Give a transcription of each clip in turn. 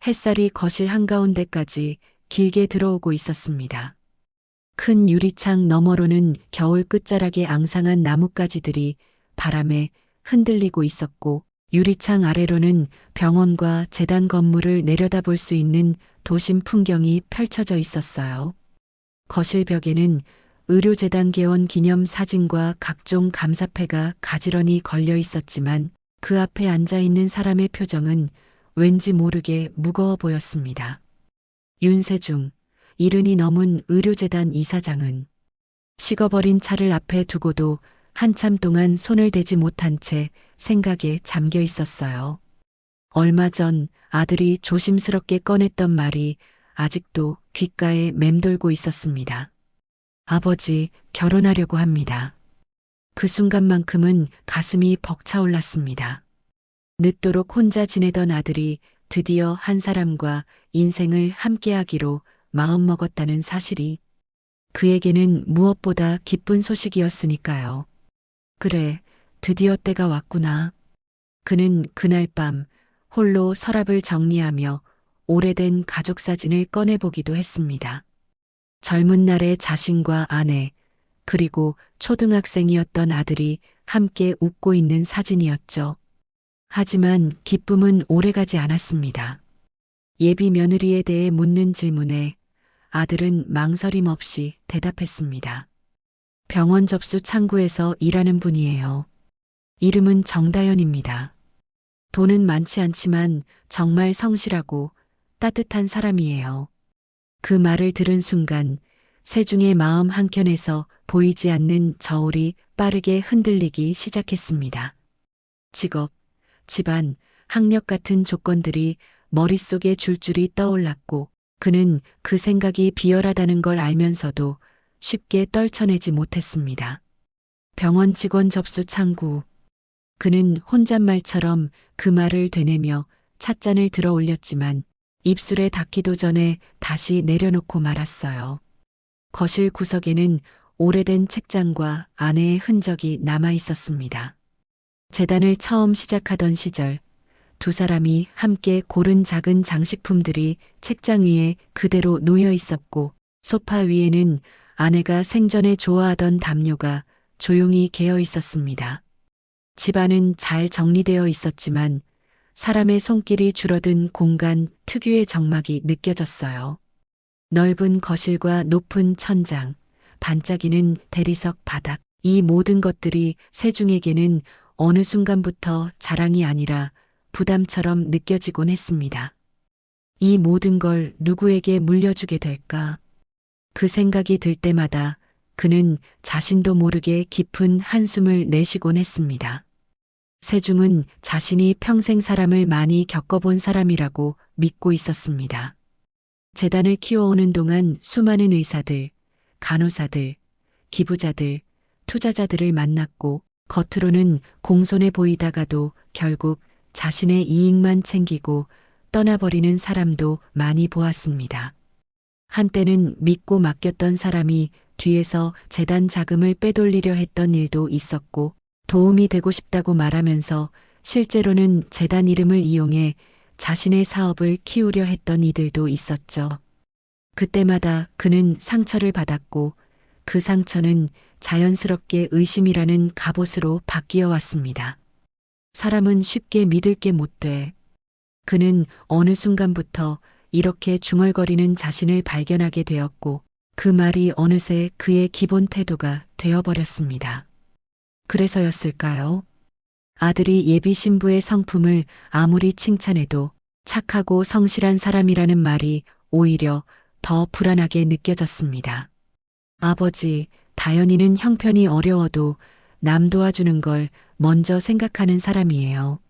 햇살이 거실 한가운데까지 길게 들어오고 있었습니다. 큰 유리창 너머로는 겨울 끝자락의 앙상한 나뭇가지들이 바람에 흔들리고 있었고, 유리창 아래로는 병원과 재단 건물을 내려다볼 수 있는 도심 풍경이 펼쳐져 있었어요. 거실 벽에는 의료재단 개원 기념 사진과 각종 감사패가 가지런히 걸려 있었지만 그 앞에 앉아 있는 사람의 표정은 왠지 모르게 무거워 보였습니다. 윤세중, 70이 넘은 의료재단 이사장은 식어버린 차를 앞에 두고도 한참 동안 손을 대지 못한 채 생각에 잠겨 있었어요. 얼마 전 아들이 조심스럽게 꺼냈던 말이 아직도 귓가에 맴돌고 있었습니다. 아버지, 결혼하려고 합니다. 그 순간만큼은 가슴이 벅차올랐습니다. 늦도록 혼자 지내던 아들이 드디어 한 사람과 인생을 함께하기로 마음먹었다는 사실이 그에게는 무엇보다 기쁜 소식이었으니까요. 그래, 드디어 때가 왔구나. 그는 그날 밤 홀로 서랍을 정리하며 오래된 가족 사진을 꺼내보기도 했습니다. 젊은 날의 자신과 아내, 그리고 초등학생이었던 아들이 함께 웃고 있는 사진이었죠. 하지만 기쁨은 오래가지 않았습니다. 예비 며느리에 대해 묻는 질문에 아들은 망설임 없이 대답했습니다. 병원 접수 창구에서 일하는 분이에요. 이름은 정다연입니다. 돈은 많지 않지만 정말 성실하고 따뜻한 사람이에요. 그 말을 들은 순간 세중의 마음 한켠에서 보이지 않는 저울이 빠르게 흔들리기 시작했습니다. 직업, 집안, 학력 같은 조건들이 머릿속에 줄줄이 떠올랐고 그는 그 생각이 비열하다는 걸 알면서도 쉽게 떨쳐내지 못했습니다. 병원 직원 접수 창구. 그는 혼잣말처럼 그 말을 되뇌며 찻잔을 들어 올렸지만 입술에 닿기도 전에 다시 내려놓고 말았어요. 거실 구석에는 오래된 책장과 아내의 흔적이 남아 있었습니다. 재단을 처음 시작하던 시절 두 사람이 함께 고른 작은 장식품들이 책장 위에 그대로 놓여 있었고 소파 위에는 아내가 생전에 좋아하던 담요가 조용히 개어 있었습니다. 집안은 잘 정리되어 있었지만 사람의 손길이 줄어든 공간 특유의 적막이 느껴졌어요. 넓은 거실과 높은 천장, 반짝이는 대리석 바닥, 이 모든 것들이 세중에게는 어느 순간부터 자랑이 아니라 부담처럼 느껴지곤 했습니다. 이 모든 걸 누구에게 물려주게 될까? 그 생각이 들 때마다 그는 자신도 모르게 깊은 한숨을 내쉬곤 했습니다. 세중은 자신이 평생 사람을 많이 겪어본 사람이라고 믿고 있었습니다. 재단을 키워오는 동안 수많은 의사들, 간호사들, 기부자들, 투자자들을 만났고 겉으로는 공손해 보이다가도 결국 자신의 이익만 챙기고 떠나버리는 사람도 많이 보았습니다. 한때는 믿고 맡겼던 사람이 뒤에서 재단 자금을 빼돌리려 했던 일도 있었고 도움이 되고 싶다고 말하면서 실제로는 재단 이름을 이용해 자신의 사업을 키우려 했던 이들도 있었죠. 그때마다 그는 상처를 받았고 그 상처는 자연스럽게 의심이라는 갑옷으로 바뀌어 왔습니다. 사람은 쉽게 믿을 게 못 돼. 그는 어느 순간부터 이렇게 중얼거리는 자신을 발견하게 되었고 그 말이 어느새 그의 기본 태도가 되어버렸습니다. 그래서였을까요? 아들이 예비 신부의 성품을 아무리 칭찬해도 착하고 성실한 사람이라는 말이 오히려 더 불안하게 느껴졌습니다. 아버지, 다연이는 형편이 어려워도 남 도와주는 걸 먼저 생각하는 사람이에요.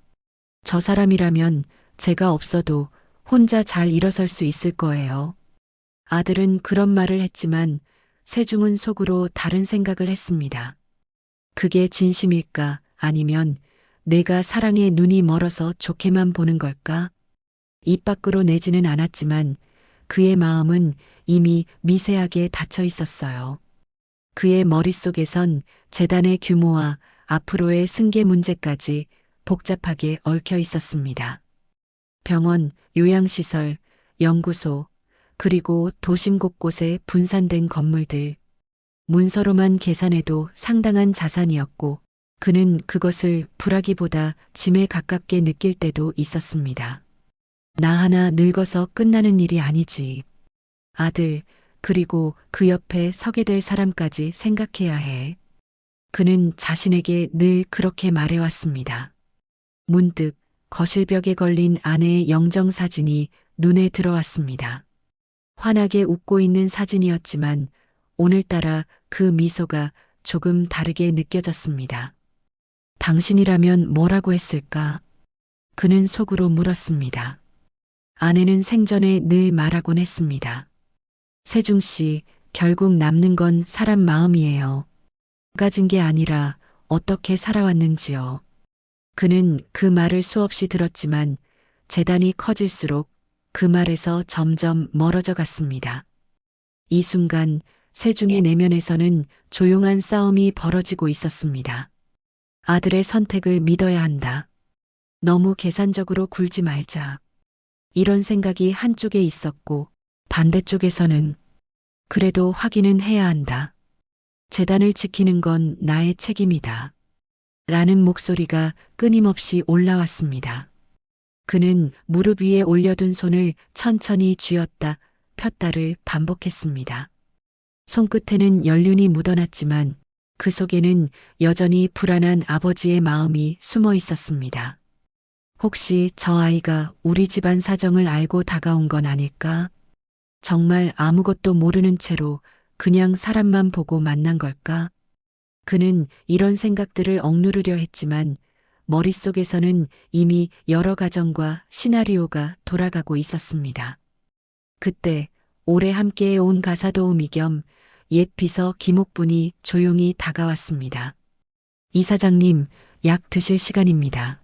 저 사람이라면 제가 없어도 혼자 잘 일어설 수 있을 거예요. 아들은 그런 말을 했지만 세중은 속으로 다른 생각을 했습니다. 그게 진심일까 아니면 내가 사랑에 눈이 멀어서 좋게만 보는 걸까? 입 밖으로 내지는 않았지만 그의 마음은 이미 미세하게 닫혀 있었어요. 그의 머릿속에선 재단의 규모와 앞으로의 승계 문제까지 복잡하게 얽혀 있었습니다. 병원, 요양시설, 연구소, 그리고 도심 곳곳에 분산된 건물들. 문서로만 계산해도 상당한 자산이었고 그는 그것을 불하기보다 짐에 가깝게 느낄 때도 있었습니다. 나 하나 늙어서 끝나는 일이 아니지. 아들, 그리고 그 옆에 서게 될 사람까지 생각해야 해. 그는 자신에게 늘 그렇게 말해왔습니다. 문득 거실벽에 걸린 아내의 영정사진이 눈에 들어왔습니다. 환하게 웃고 있는 사진이었지만 오늘따라 그 미소가 조금 다르게 느껴졌습니다. 당신이라면 뭐라고 했을까? 그는 속으로 물었습니다. 아내는 생전에 늘 말하곤 했습니다. 세중 씨, 결국 남는 건 사람 마음이에요. 가진 게 아니라 어떻게 살아왔는지요. 그는 그 말을 수없이 들었지만 재단이 커질수록 그 말에서 점점 멀어져 갔습니다. 이 순간 세중의 내면에서는 조용한 싸움이 벌어지고 있었습니다. 아들의 선택을 믿어야 한다. 너무 계산적으로 굴지 말자. 이런 생각이 한쪽에 있었고 반대쪽에서는 그래도 확인은 해야 한다. 재단을 지키는 건 나의 책임이다. 라는 목소리가 끊임없이 올라왔습니다. 그는 무릎 위에 올려둔 손을 천천히 쥐었다 폈다를 반복했습니다. 손끝에는 연륜이 묻어났지만 그 속에는 여전히 불안한 아버지의 마음이 숨어 있었습니다. 혹시 저 아이가 우리 집안 사정을 알고 다가온 건 아닐까? 정말 아무것도 모르는 채로 그냥 사람만 보고 만난 걸까? 그는 이런 생각들을 억누르려 했지만 머릿속에서는 이미 여러 가정과 시나리오가 돌아가고 있었습니다. 그때 오래 함께해 온 가사도우미 겸 옛 비서 김옥분이 조용히 다가왔습니다. 이사장님, 약 드실 시간입니다.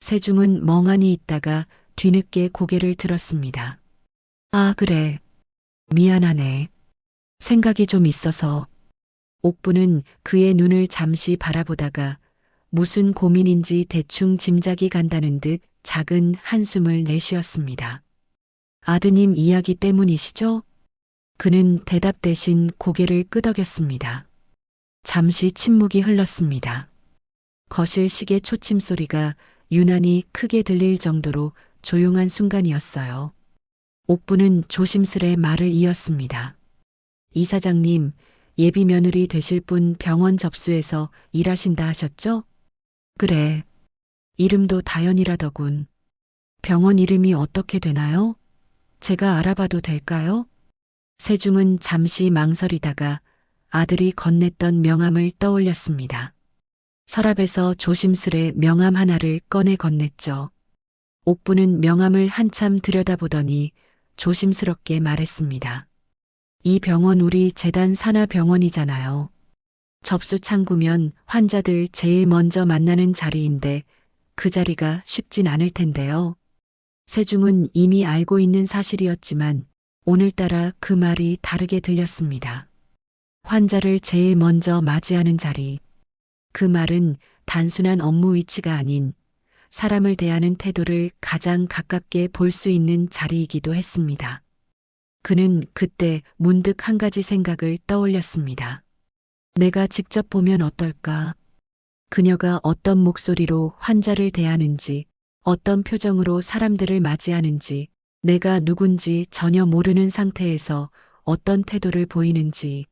세중은 멍하니 있다가 뒤늦게 고개를 들었습니다. 아, 그래. 미안하네. 생각이 좀 있어서. 옥부는 그의 눈을 잠시 바라보다가 무슨 고민인지 대충 짐작이 간다는 듯 작은 한숨을 내쉬었습니다. 아드님 이야기 때문이시죠? 그는 대답 대신 고개를 끄덕였습니다. 잠시 침묵이 흘렀습니다. 거실 시계 초침 소리가 유난히 크게 들릴 정도로 조용한 순간이었어요. 옥부는 조심스레 말을 이었습니다. 이사장님, 예비 며느리 되실 분 병원 접수해서 일하신다 하셨죠? 그래. 이름도 다연이라더군. 병원 이름이 어떻게 되나요? 제가 알아봐도 될까요? 세중은 잠시 망설이다가 아들이 건넸던 명함을 떠올렸습니다. 서랍에서 조심스레 명함 하나를 꺼내 건넸죠. 옥부는 명함을 한참 들여다보더니 조심스럽게 말했습니다. 이 병원 우리 재단 산하병원이잖아요. 접수 창구면 환자들 제일 먼저 만나는 자리인데 그 자리가 쉽진 않을 텐데요. 세중은 이미 알고 있는 사실이었지만 오늘따라 그 말이 다르게 들렸습니다. 환자를 제일 먼저 맞이하는 자리. 그 말은 단순한 업무 위치가 아닌 사람을 대하는 태도를 가장 가깝게 볼 수 있는 자리이기도 했습니다. 그는 그때 문득 한 가지 생각을 떠올렸습니다. 내가 직접 보면 어떨까? 그녀가 어떤 목소리로 환자를 대하는지, 어떤 표정으로 사람들을 맞이하는지, 내가 누군지 전혀 모르는 상태에서 어떤 태도를 보이는지,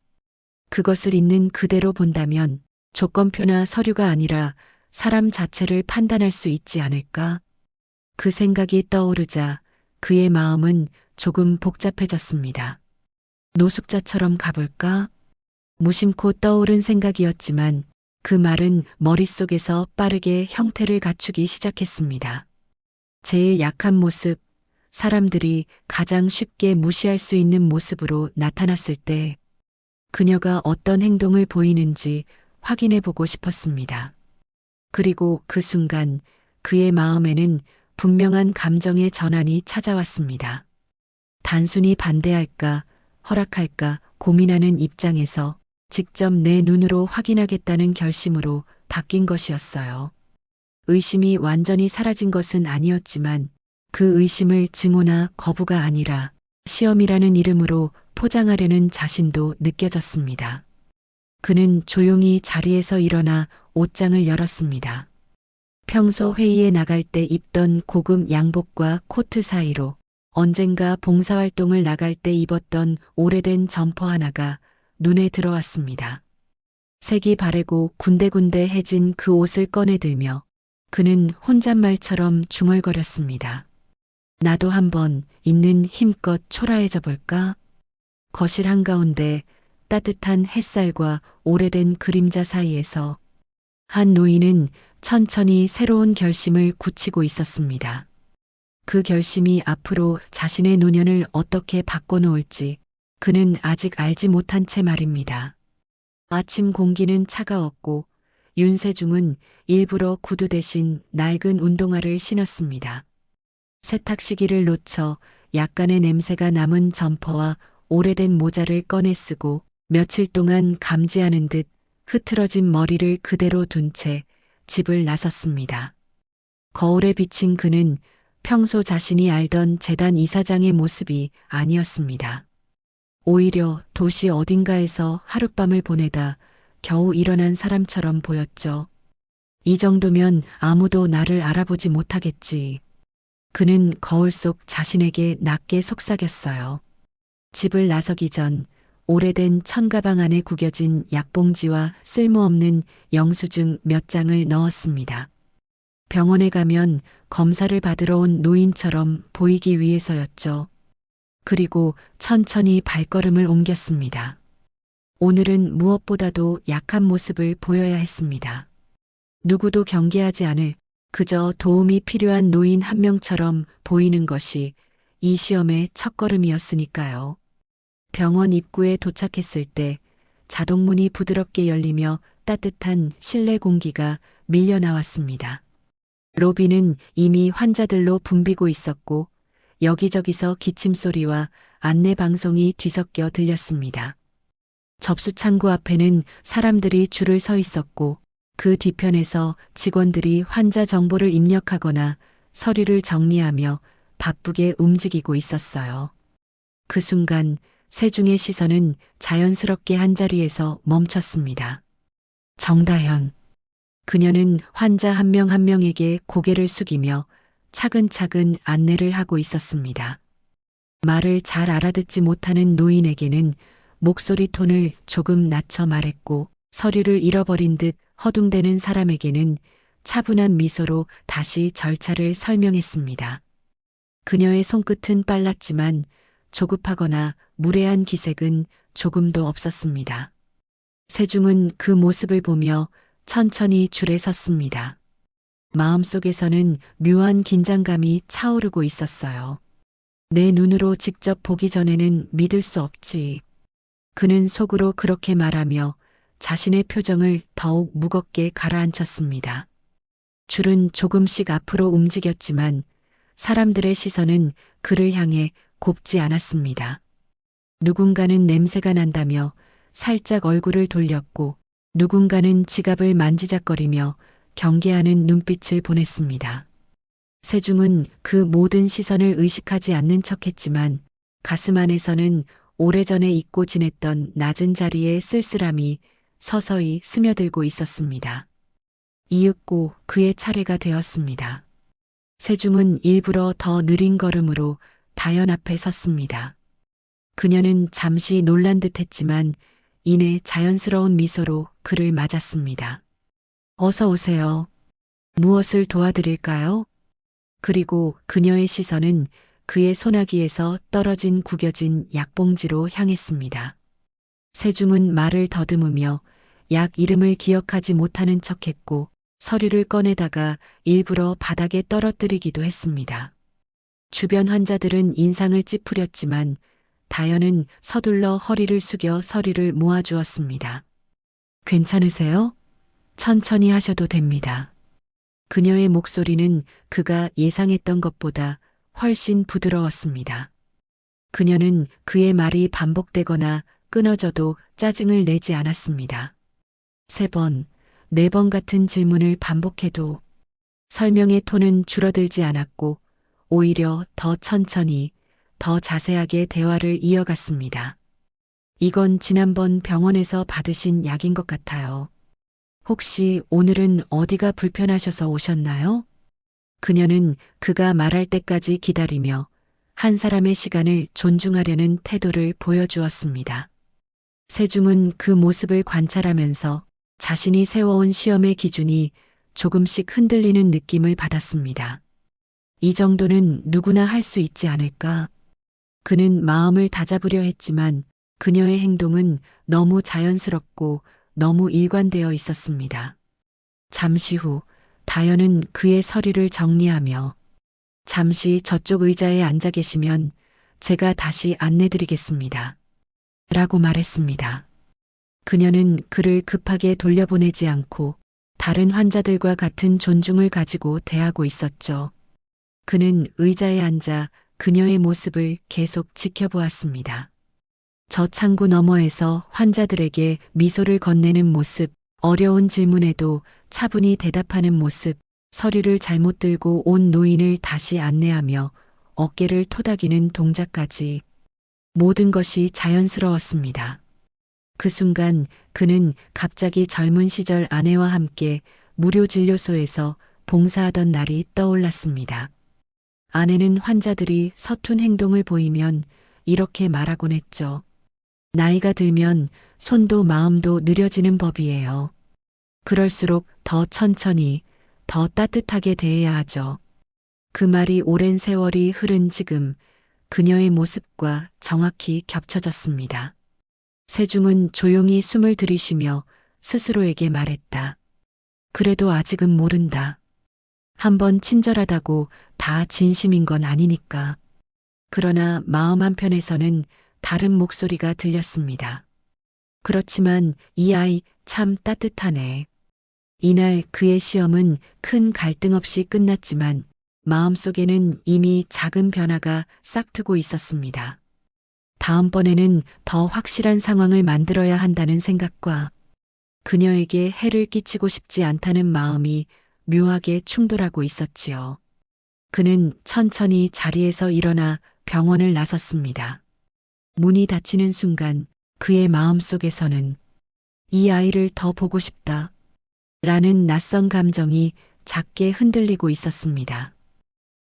그것을 있는 그대로 본다면 조건표나 서류가 아니라 사람 자체를 판단할 수 있지 않을까? 그 생각이 떠오르자 그의 마음은 조금 복잡해졌습니다. 노숙자처럼 가볼까? 무심코 떠오른 생각이었지만 그 말은 머릿속에서 빠르게 형태를 갖추기 시작했습니다. 제일 약한 모습, 사람들이 가장 쉽게 무시할 수 있는 모습으로 나타났을 때 그녀가 어떤 행동을 보이는지 확인해 보고 싶었습니다. 그리고 그 순간 그의 마음에는 분명한 감정의 전환이 찾아왔습니다. 단순히 반대할까, 허락할까 고민하는 입장에서 직접 내 눈으로 확인하겠다는 결심으로 바뀐 것이었어요. 의심이 완전히 사라진 것은 아니었지만 그 의심을 증오나 거부가 아니라 시험이라는 이름으로 포장하려는 자신도 느껴졌습니다. 그는 조용히 자리에서 일어나 옷장을 열었습니다. 평소 회의에 나갈 때 입던 고급 양복과 코트 사이로 언젠가 봉사활동을 나갈 때 입었던 오래된 점퍼 하나가 눈에 들어왔습니다. 색이 바래고 군데군데해진 그 옷을 꺼내들며 그는 혼잣말처럼 중얼거렸습니다. 나도 한번 있는 힘껏 초라해져 볼까? 거실 한가운데 따뜻한 햇살과 오래된 그림자 사이에서 한 노인은 천천히 새로운 결심을 굳히고 있었습니다. 그 결심이 앞으로 자신의 노년을 어떻게 바꿔놓을지 그는 아직 알지 못한 채 말입니다. 아침 공기는 차가웠고 윤세중은 일부러 구두 대신 낡은 운동화를 신었습니다. 세탁시기를 놓쳐 약간의 냄새가 남은 점퍼와 오래된 모자를 꺼내 쓰고 며칠 동안 감지하는 듯 흐트러진 머리를 그대로 둔 채 집을 나섰습니다. 거울에 비친 그는 평소 자신이 알던 재단 이사장의 모습이 아니었습니다. 오히려 도시 어딘가에서 하룻밤을 보내다 겨우 일어난 사람처럼 보였죠. 이 정도면 아무도 나를 알아보지 못하겠지. 그는 거울 속 자신에게 낮게 속삭였어요. 집을 나서기 전 오래된 천가방 안에 구겨진 약봉지와 쓸모없는 영수증 몇 장을 넣었습니다. 병원에 가면 검사를 받으러 온 노인처럼 보이기 위해서였죠. 그리고 천천히 발걸음을 옮겼습니다. 오늘은 무엇보다도 약한 모습을 보여야 했습니다. 누구도 경계하지 않을 그저 도움이 필요한 노인 한 명처럼 보이는 것이 이 시험의 첫걸음이었으니까요. 병원 입구에 도착했을 때 자동문이 부드럽게 열리며 따뜻한 실내 공기가 밀려 나왔습니다. 로비는 이미 환자들로 붐비고 있었고 여기저기서 기침 소리와 안내 방송이 뒤섞여 들렸습니다. 접수 창구 앞에는 사람들이 줄을 서 있었고 그 뒤편에서 직원들이 환자 정보를 입력하거나 서류를 정리하며 바쁘게 움직이고 있었어요. 그 순간 세중의 시선은 자연스럽게 한자리에서 멈췄습니다. 정다현. 그녀는 환자 한 명 한 명에게 고개를 숙이며 차근차근 안내를 하고 있었습니다. 말을 잘 알아듣지 못하는 노인에게는 목소리 톤을 조금 낮춰 말했고 서류를 잃어버린 듯 허둥대는 사람에게는 차분한 미소로 다시 절차를 설명했습니다. 그녀의 손끝은 빨랐지만 조급하거나 무례한 기색은 조금도 없었습니다. 세중은 그 모습을 보며 천천히 줄에 섰습니다. 마음속에서는 묘한 긴장감이 차오르고 있었어요. 내 눈으로 직접 보기 전에는 믿을 수 없지. 그는 속으로 그렇게 말하며 자신의 표정을 더욱 무겁게 가라앉혔습니다. 줄은 조금씩 앞으로 움직였지만 사람들의 시선은 그를 향해 곱지 않았습니다. 누군가는 냄새가 난다며 살짝 얼굴을 돌렸고 누군가는 지갑을 만지작거리며 경계하는 눈빛을 보냈습니다. 세중은 그 모든 시선을 의식하지 않는 척했지만 가슴 안에서는 오래전에 잊고 지냈던 낮은 자리의 쓸쓸함이 서서히 스며들고 있었습니다. 이윽고 그의 차례가 되었습니다. 세중은 일부러 더 느린 걸음으로 다현 앞에 섰습니다. 그녀는 잠시 놀란 듯 했지만 이내 자연스러운 미소로 그를 맞았습니다. 어서 오세요. 무엇을 도와드릴까요? 그리고 그녀의 시선은 그의 소나기에서 떨어진 구겨진 약봉지로 향했습니다. 세중은 말을 더듬으며 약 이름을 기억하지 못하는 척했고 서류를 꺼내다가 일부러 바닥에 떨어뜨리기도 했습니다. 주변 환자들은 인상을 찌푸렸지만 다현은 서둘러 허리를 숙여 서류를 모아주었습니다. 괜찮으세요? 천천히 하셔도 됩니다. 그녀의 목소리는 그가 예상했던 것보다 훨씬 부드러웠습니다. 그녀는 그의 말이 반복되거나 끊어져도 짜증을 내지 않았습니다. 3번, 4번 같은 질문을 반복해도 설명의 톤은 줄어들지 않았고 오히려 더 천천히, 더 자세하게 대화를 이어갔습니다. 이건 지난번 병원에서 받으신 약인 것 같아요. 혹시 오늘은 어디가 불편하셔서 오셨나요? 그녀는 그가 말할 때까지 기다리며 한 사람의 시간을 존중하려는 태도를 보여주었습니다. 세중은 그 모습을 관찰하면서 자신이 세워온 시험의 기준이 조금씩 흔들리는 느낌을 받았습니다. 이 정도는 누구나 할 수 있지 않을까? 그는 마음을 다잡으려 했지만 그녀의 행동은 너무 자연스럽고 너무 일관되어 있었습니다. 잠시 후 다현은 그의 서류를 정리하며 잠시 저쪽 의자에 앉아 계시면 제가 다시 안내드리겠습니다. 라고 말했습니다. 그녀는 그를 급하게 돌려보내지 않고 다른 환자들과 같은 존중을 가지고 대하고 있었죠. 그는 의자에 앉아 그녀의 모습을 계속 지켜보았습니다. 저 창구 너머에서 환자들에게 미소를 건네는 모습, 어려운 질문에도 차분히 대답하는 모습, 서류를 잘못 들고 온 노인을 다시 안내하며 어깨를 토닥이는 동작까지 모든 것이 자연스러웠습니다. 그 순간 그는 갑자기 젊은 시절 아내와 함께 무료 진료소에서 봉사하던 날이 떠올랐습니다. 아내는 환자들이 서툰 행동을 보이면 이렇게 말하곤 했죠. 나이가 들면 손도 마음도 느려지는 법이에요. 그럴수록 더 천천히, 더 따뜻하게 대해야 하죠. 그 말이 오랜 세월이 흐른 지금 그녀의 모습과 정확히 겹쳐졌습니다. 세중은 조용히 숨을 들이쉬며 스스로에게 말했다. 그래도 아직은 모른다. 한번 친절하다고 다 진심인 건 아니니까. 그러나 마음 한편에서는 다른 목소리가 들렸습니다. 그렇지만 이 아이 참 따뜻하네. 이날 그의 시험은 큰 갈등 없이 끝났지만 마음속에는 이미 작은 변화가 싹트고 있었습니다. 다음번에는 더 확실한 상황을 만들어야 한다는 생각과 그녀에게 해를 끼치고 싶지 않다는 마음이 묘하게 충돌하고 있었지요. 그는 천천히 자리에서 일어나 병원을 나섰습니다. 문이 닫히는 순간 그의 마음속에서는 이 아이를 더 보고 싶다 라는 낯선 감정이 작게 흔들리고 있었습니다.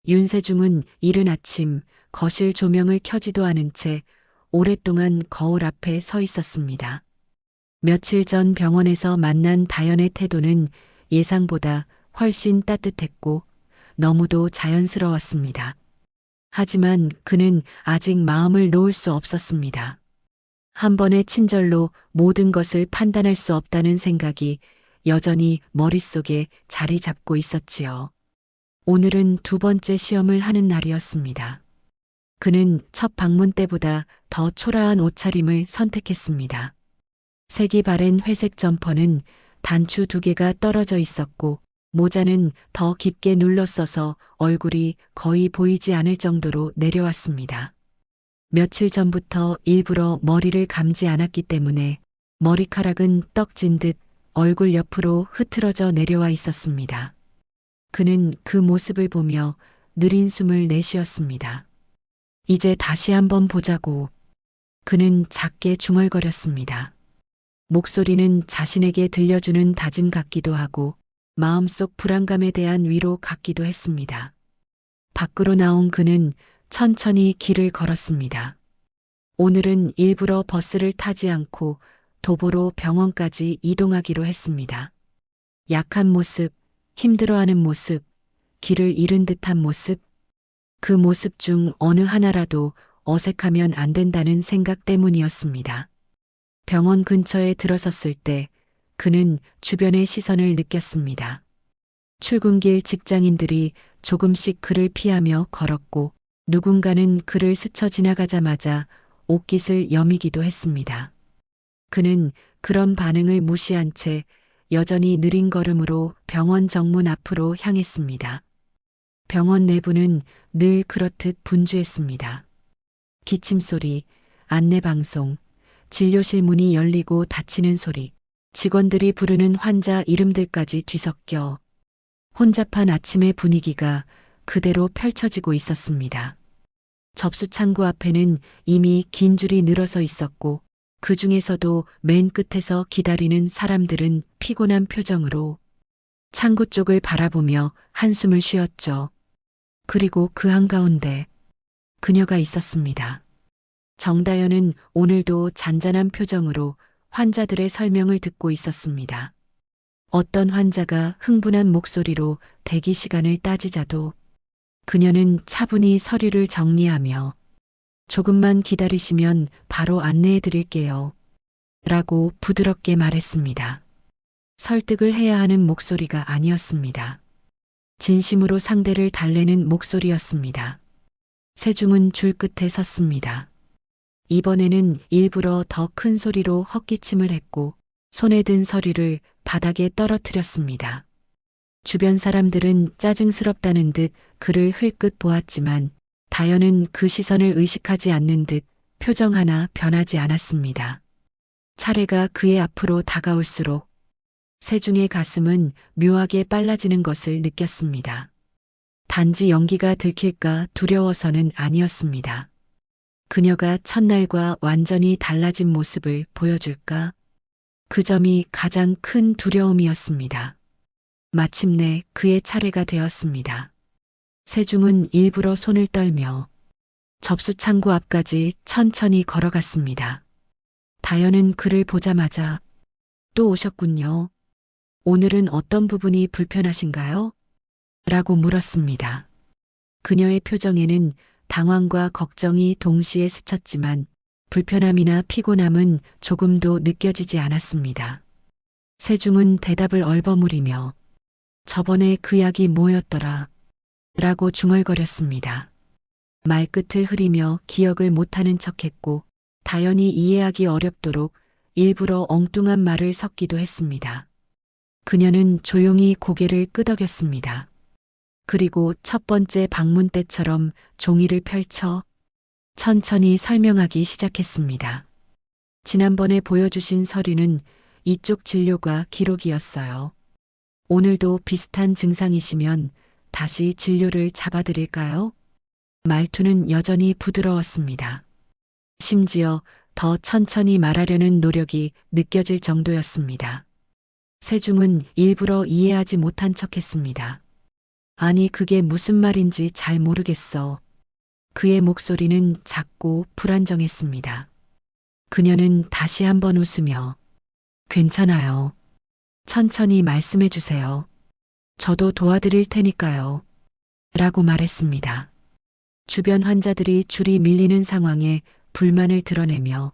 윤세중은 이른 아침 거실 조명을 켜지도 않은 채 오랫동안 거울 앞에 서 있었습니다. 며칠 전 병원에서 만난 다현의 태도는 예상보다 훨씬 따뜻했고 너무도 자연스러웠습니다. 하지만 그는 아직 마음을 놓을 수 없었습니다. 한 번의 친절로 모든 것을 판단할 수 없다는 생각이 여전히 머릿속에 자리 잡고 있었지요. 오늘은 두 번째 시험을 하는 날이었습니다. 그는 첫 방문 때보다 더 초라한 옷차림을 선택했습니다. 색이 바랜 회색 점퍼는 단추 2개가 떨어져 있었고 모자는 더 깊게 눌렀어서 얼굴이 거의 보이지 않을 정도로 내려왔습니다. 며칠 전부터 일부러 머리를 감지 않았기 때문에 머리카락은 떡진 듯 얼굴 옆으로 흐트러져 내려와 있었습니다. 그는 그 모습을 보며 느린 숨을 내쉬었습니다. 이제 다시 한번 보자고. 그는 작게 중얼거렸습니다. 목소리는 자신에게 들려주는 다짐 같기도 하고 마음속 불안감에 대한 위로 같기도 했습니다. 밖으로 나온 그는 천천히 길을 걸었습니다. 오늘은 일부러 버스를 타지 않고 도보로 병원까지 이동하기로 했습니다. 약한 모습, 힘들어하는 모습, 길을 잃은 듯한 모습, 그 모습 중 어느 하나라도 어색하면 안 된다는 생각 때문이었습니다. 병원 근처에 들어섰을 때 그는 주변의 시선을 느꼈습니다. 출근길 직장인들이 조금씩 그를 피하며 걸었고 누군가는 그를 스쳐 지나가자마자 옷깃을 여미기도 했습니다. 그는 그런 반응을 무시한 채 여전히 느린 걸음으로 병원 정문 앞으로 향했습니다. 병원 내부는 늘 그렇듯 분주했습니다. 기침 소리, 안내방송, 진료실 문이 열리고 닫히는 소리, 직원들이 부르는 환자 이름들까지 뒤섞여 혼잡한 아침의 분위기가 그대로 펼쳐지고 있었습니다. 접수 창구 앞에는 이미 긴 줄이 늘어서 있었고 그 중에서도 맨 끝에서 기다리는 사람들은 피곤한 표정으로 창구 쪽을 바라보며 한숨을 쉬었죠. 그리고 그 한가운데 그녀가 있었습니다. 정다연은 오늘도 잔잔한 표정으로 환자들의 설명을 듣고 있었습니다. 어떤 환자가 흥분한 목소리로 대기 시간을 따지자도 그녀는 차분히 서류를 정리하며 조금만 기다리시면 바로 안내해 드릴게요. 라고 부드럽게 말했습니다. 설득을 해야 하는 목소리가 아니었습니다. 진심으로 상대를 달래는 목소리였습니다. 세중은 줄 끝에 섰습니다. 이번에는 일부러 더 큰 소리로 헛기침을 했고 손에 든 서류를 바닥에 떨어뜨렸습니다. 주변 사람들은 짜증스럽다는 듯 그를 흘끗 보았지만 다연은 그 시선을 의식하지 않는 듯 표정 하나 변하지 않았습니다. 차례가 그의 앞으로 다가올수록 세중의 가슴은 묘하게 빨라지는 것을 느꼈습니다. 단지 연기가 들킬까 두려워서는 아니었습니다. 그녀가 첫날과 완전히 달라진 모습을 보여줄까? 그 점이 가장 큰 두려움이었습니다. 마침내 그의 차례가 되었습니다. 세중은 일부러 손을 떨며 접수 창구 앞까지 천천히 걸어갔습니다. 다연은 그를 보자마자 또 오셨군요. 오늘은 어떤 부분이 불편하신가요? 라고 물었습니다. 그녀의 표정에는 당황과 걱정이 동시에 스쳤지만 불편함이나 피곤함은 조금도 느껴지지 않았습니다. 세중은 대답을 얼버무리며 저번에 그 약이 뭐였더라? 라고 중얼거렸습니다. 말끝을 흐리며 기억을 못하는 척했고 다연히 이해하기 어렵도록 일부러 엉뚱한 말을 섞기도 했습니다. 그녀는 조용히 고개를 끄덕였습니다. 그리고 첫 번째 방문 때처럼 종이를 펼쳐 천천히 설명하기 시작했습니다. 지난번에 보여주신 서류는 이쪽 진료가 기록이었어요. 오늘도 비슷한 증상이시면 다시 진료를 잡아드릴까요? 말투는 여전히 부드러웠습니다. 심지어 더 천천히 말하려는 노력이 느껴질 정도였습니다. 세중은 일부러 이해하지 못한 척했습니다. 아니 그게 무슨 말인지 잘 모르겠어. 그의 목소리는 작고 불안정했습니다. 그녀는 다시 한번 웃으며 괜찮아요. 천천히 말씀해 주세요. 저도 도와드릴 테니까요. 라고 말했습니다. 주변 환자들이 줄이 밀리는 상황에 불만을 드러내며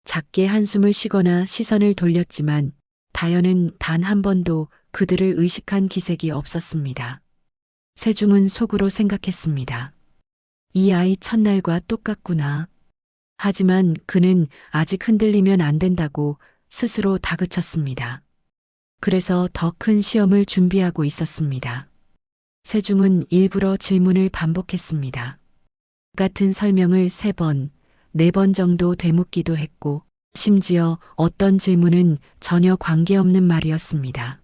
작게 한숨을 쉬거나 시선을 돌렸지만 다연은 단 한 번도 그들을 의식한 기색이 없었습니다. 세중은 속으로 생각했습니다. 이 아이 첫날과 똑같구나. 하지만 그는 아직 흔들리면 안 된다고 스스로 다그쳤습니다. 그래서 더 큰 시험을 준비하고 있었습니다. 세중은 일부러 질문을 반복했습니다. 같은 설명을 3번, 4번 정도 되묻기도 했고 심지어 어떤 질문은 전혀 관계없는 말이었습니다.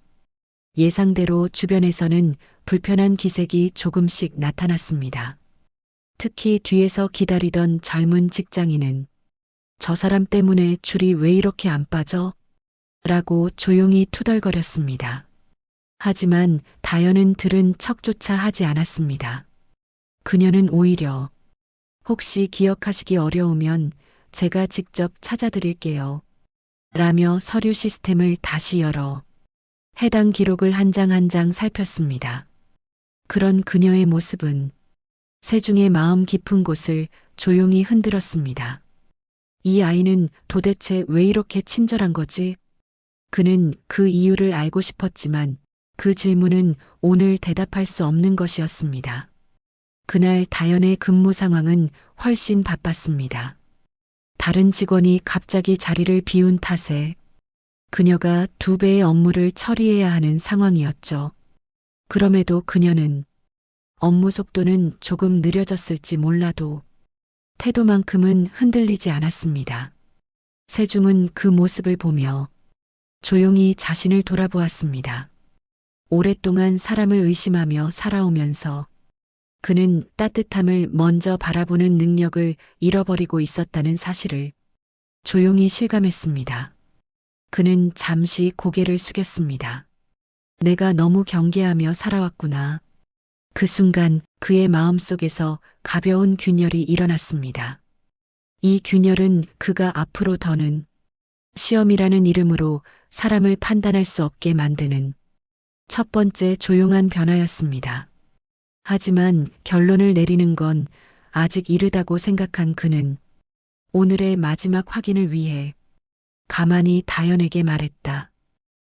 예상대로 주변에서는 불편한 기색이 조금씩 나타났습니다. 특히 뒤에서 기다리던 젊은 직장인은 저 사람 때문에 줄이 왜 이렇게 안 빠져? 라고 조용히 투덜거렸습니다. 하지만 다연은 들은 척조차 하지 않았습니다. 그녀는 오히려 혹시 기억하시기 어려우면 제가 직접 찾아드릴게요. 라며 서류 시스템을 다시 열어 해당 기록을 한 장 한 장 살폈습니다. 그런 그녀의 모습은 세중의 마음 깊은 곳을 조용히 흔들었습니다. 이 아이는 도대체 왜 이렇게 친절한 거지? 그는 그 이유를 알고 싶었지만 그 질문은 오늘 대답할 수 없는 것이었습니다. 그날 다연의 근무 상황은 훨씬 바빴습니다. 다른 직원이 갑자기 자리를 비운 탓에 그녀가 2배의 업무를 처리해야 하는 상황이었죠. 그럼에도 그녀는 업무 속도는 조금 느려졌을지 몰라도 태도만큼은 흔들리지 않았습니다. 세중은 그 모습을 보며 조용히 자신을 돌아보았습니다. 오랫동안 사람을 의심하며 살아오면서 그는 따뜻함을 먼저 바라보는 능력을 잃어버리고 있었다는 사실을 조용히 실감했습니다. 그는 잠시 고개를 숙였습니다. 내가 너무 경계하며 살아왔구나. 그 순간 그의 마음속에서 가벼운 균열이 일어났습니다. 이 균열은 그가 앞으로 더는 시험이라는 이름으로 사람을 판단할 수 없게 만드는 첫 번째 조용한 변화였습니다. 하지만 결론을 내리는 건 아직 이르다고 생각한 그는 오늘의 마지막 확인을 위해 가만히 다연에게 말했다.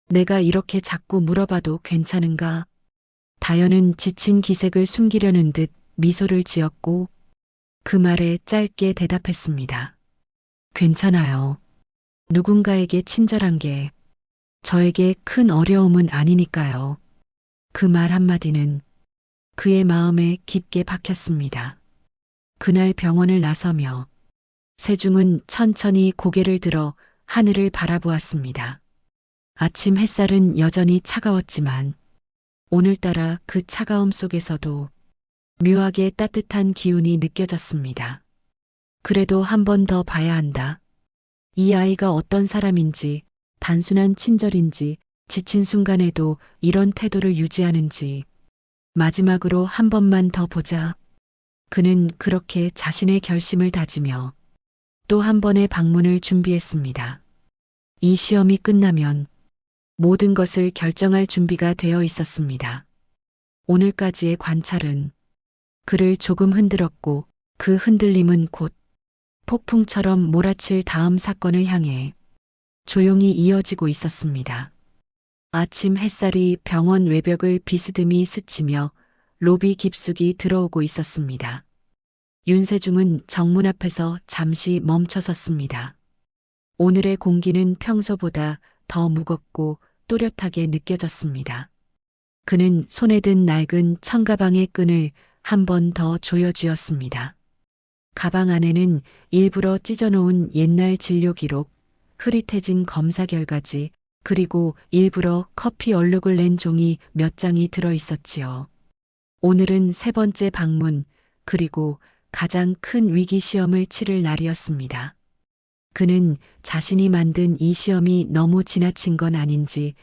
내가 이렇게 자꾸 물어봐도 괜찮은가? 다연은 지친 기색을 숨기려는 듯 미소를 지었고 그 말에 짧게 대답했습니다. 괜찮아요. 누군가에게 친절한 게 저에게 큰 어려움은 아니니까요. 그 말 한마디는 그의 마음에 깊게 박혔습니다. 그날 병원을 나서며 세중은 천천히 고개를 들어 하늘을 바라보았습니다. 아침 햇살은 여전히 차가웠지만 오늘따라 그 차가움 속에서도 묘하게 따뜻한 기운이 느껴졌습니다. 그래도 한 번 더 봐야 한다. 이 아이가 어떤 사람인지, 단순한 친절인지, 지친 순간에도 이런 태도를 유지하는지 마지막으로 한 번만 더 보자. 그는 그렇게 자신의 결심을 다지며 또 한 번의 방문을 준비했습니다. 이 시험이 끝나면 모든 것을 결정할 준비가 되어 있었습니다. 오늘까지의 관찰은 그를 조금 흔들었고 그 흔들림은 곧 폭풍처럼 몰아칠 다음 사건을 향해 조용히 이어지고 있었습니다. 아침 햇살이 병원 외벽을 비스듬히 스치며 로비 깊숙이 들어오고 있었습니다. 윤세중은 정문 앞에서 잠시 멈춰 섰습니다. 오늘의 공기는 평소보다 더 무겁고 또렷하게 느껴졌습니다. 그는 손에 든 낡은 청가방의 끈을 한 번 더 조여쥐었습니다. 가방 안에는 일부러 찢어놓은 옛날 진료 기록, 흐릿해진 검사 결과지, 그리고 일부러 커피 얼룩을 낸 종이 몇 장이 들어 있었지요. 오늘은 세 번째 방문, 그리고 가장 큰 위기 시험을 치를 날이었습니다. 그는 자신이 만든 이 시험이 너무 지나친 건 아닌지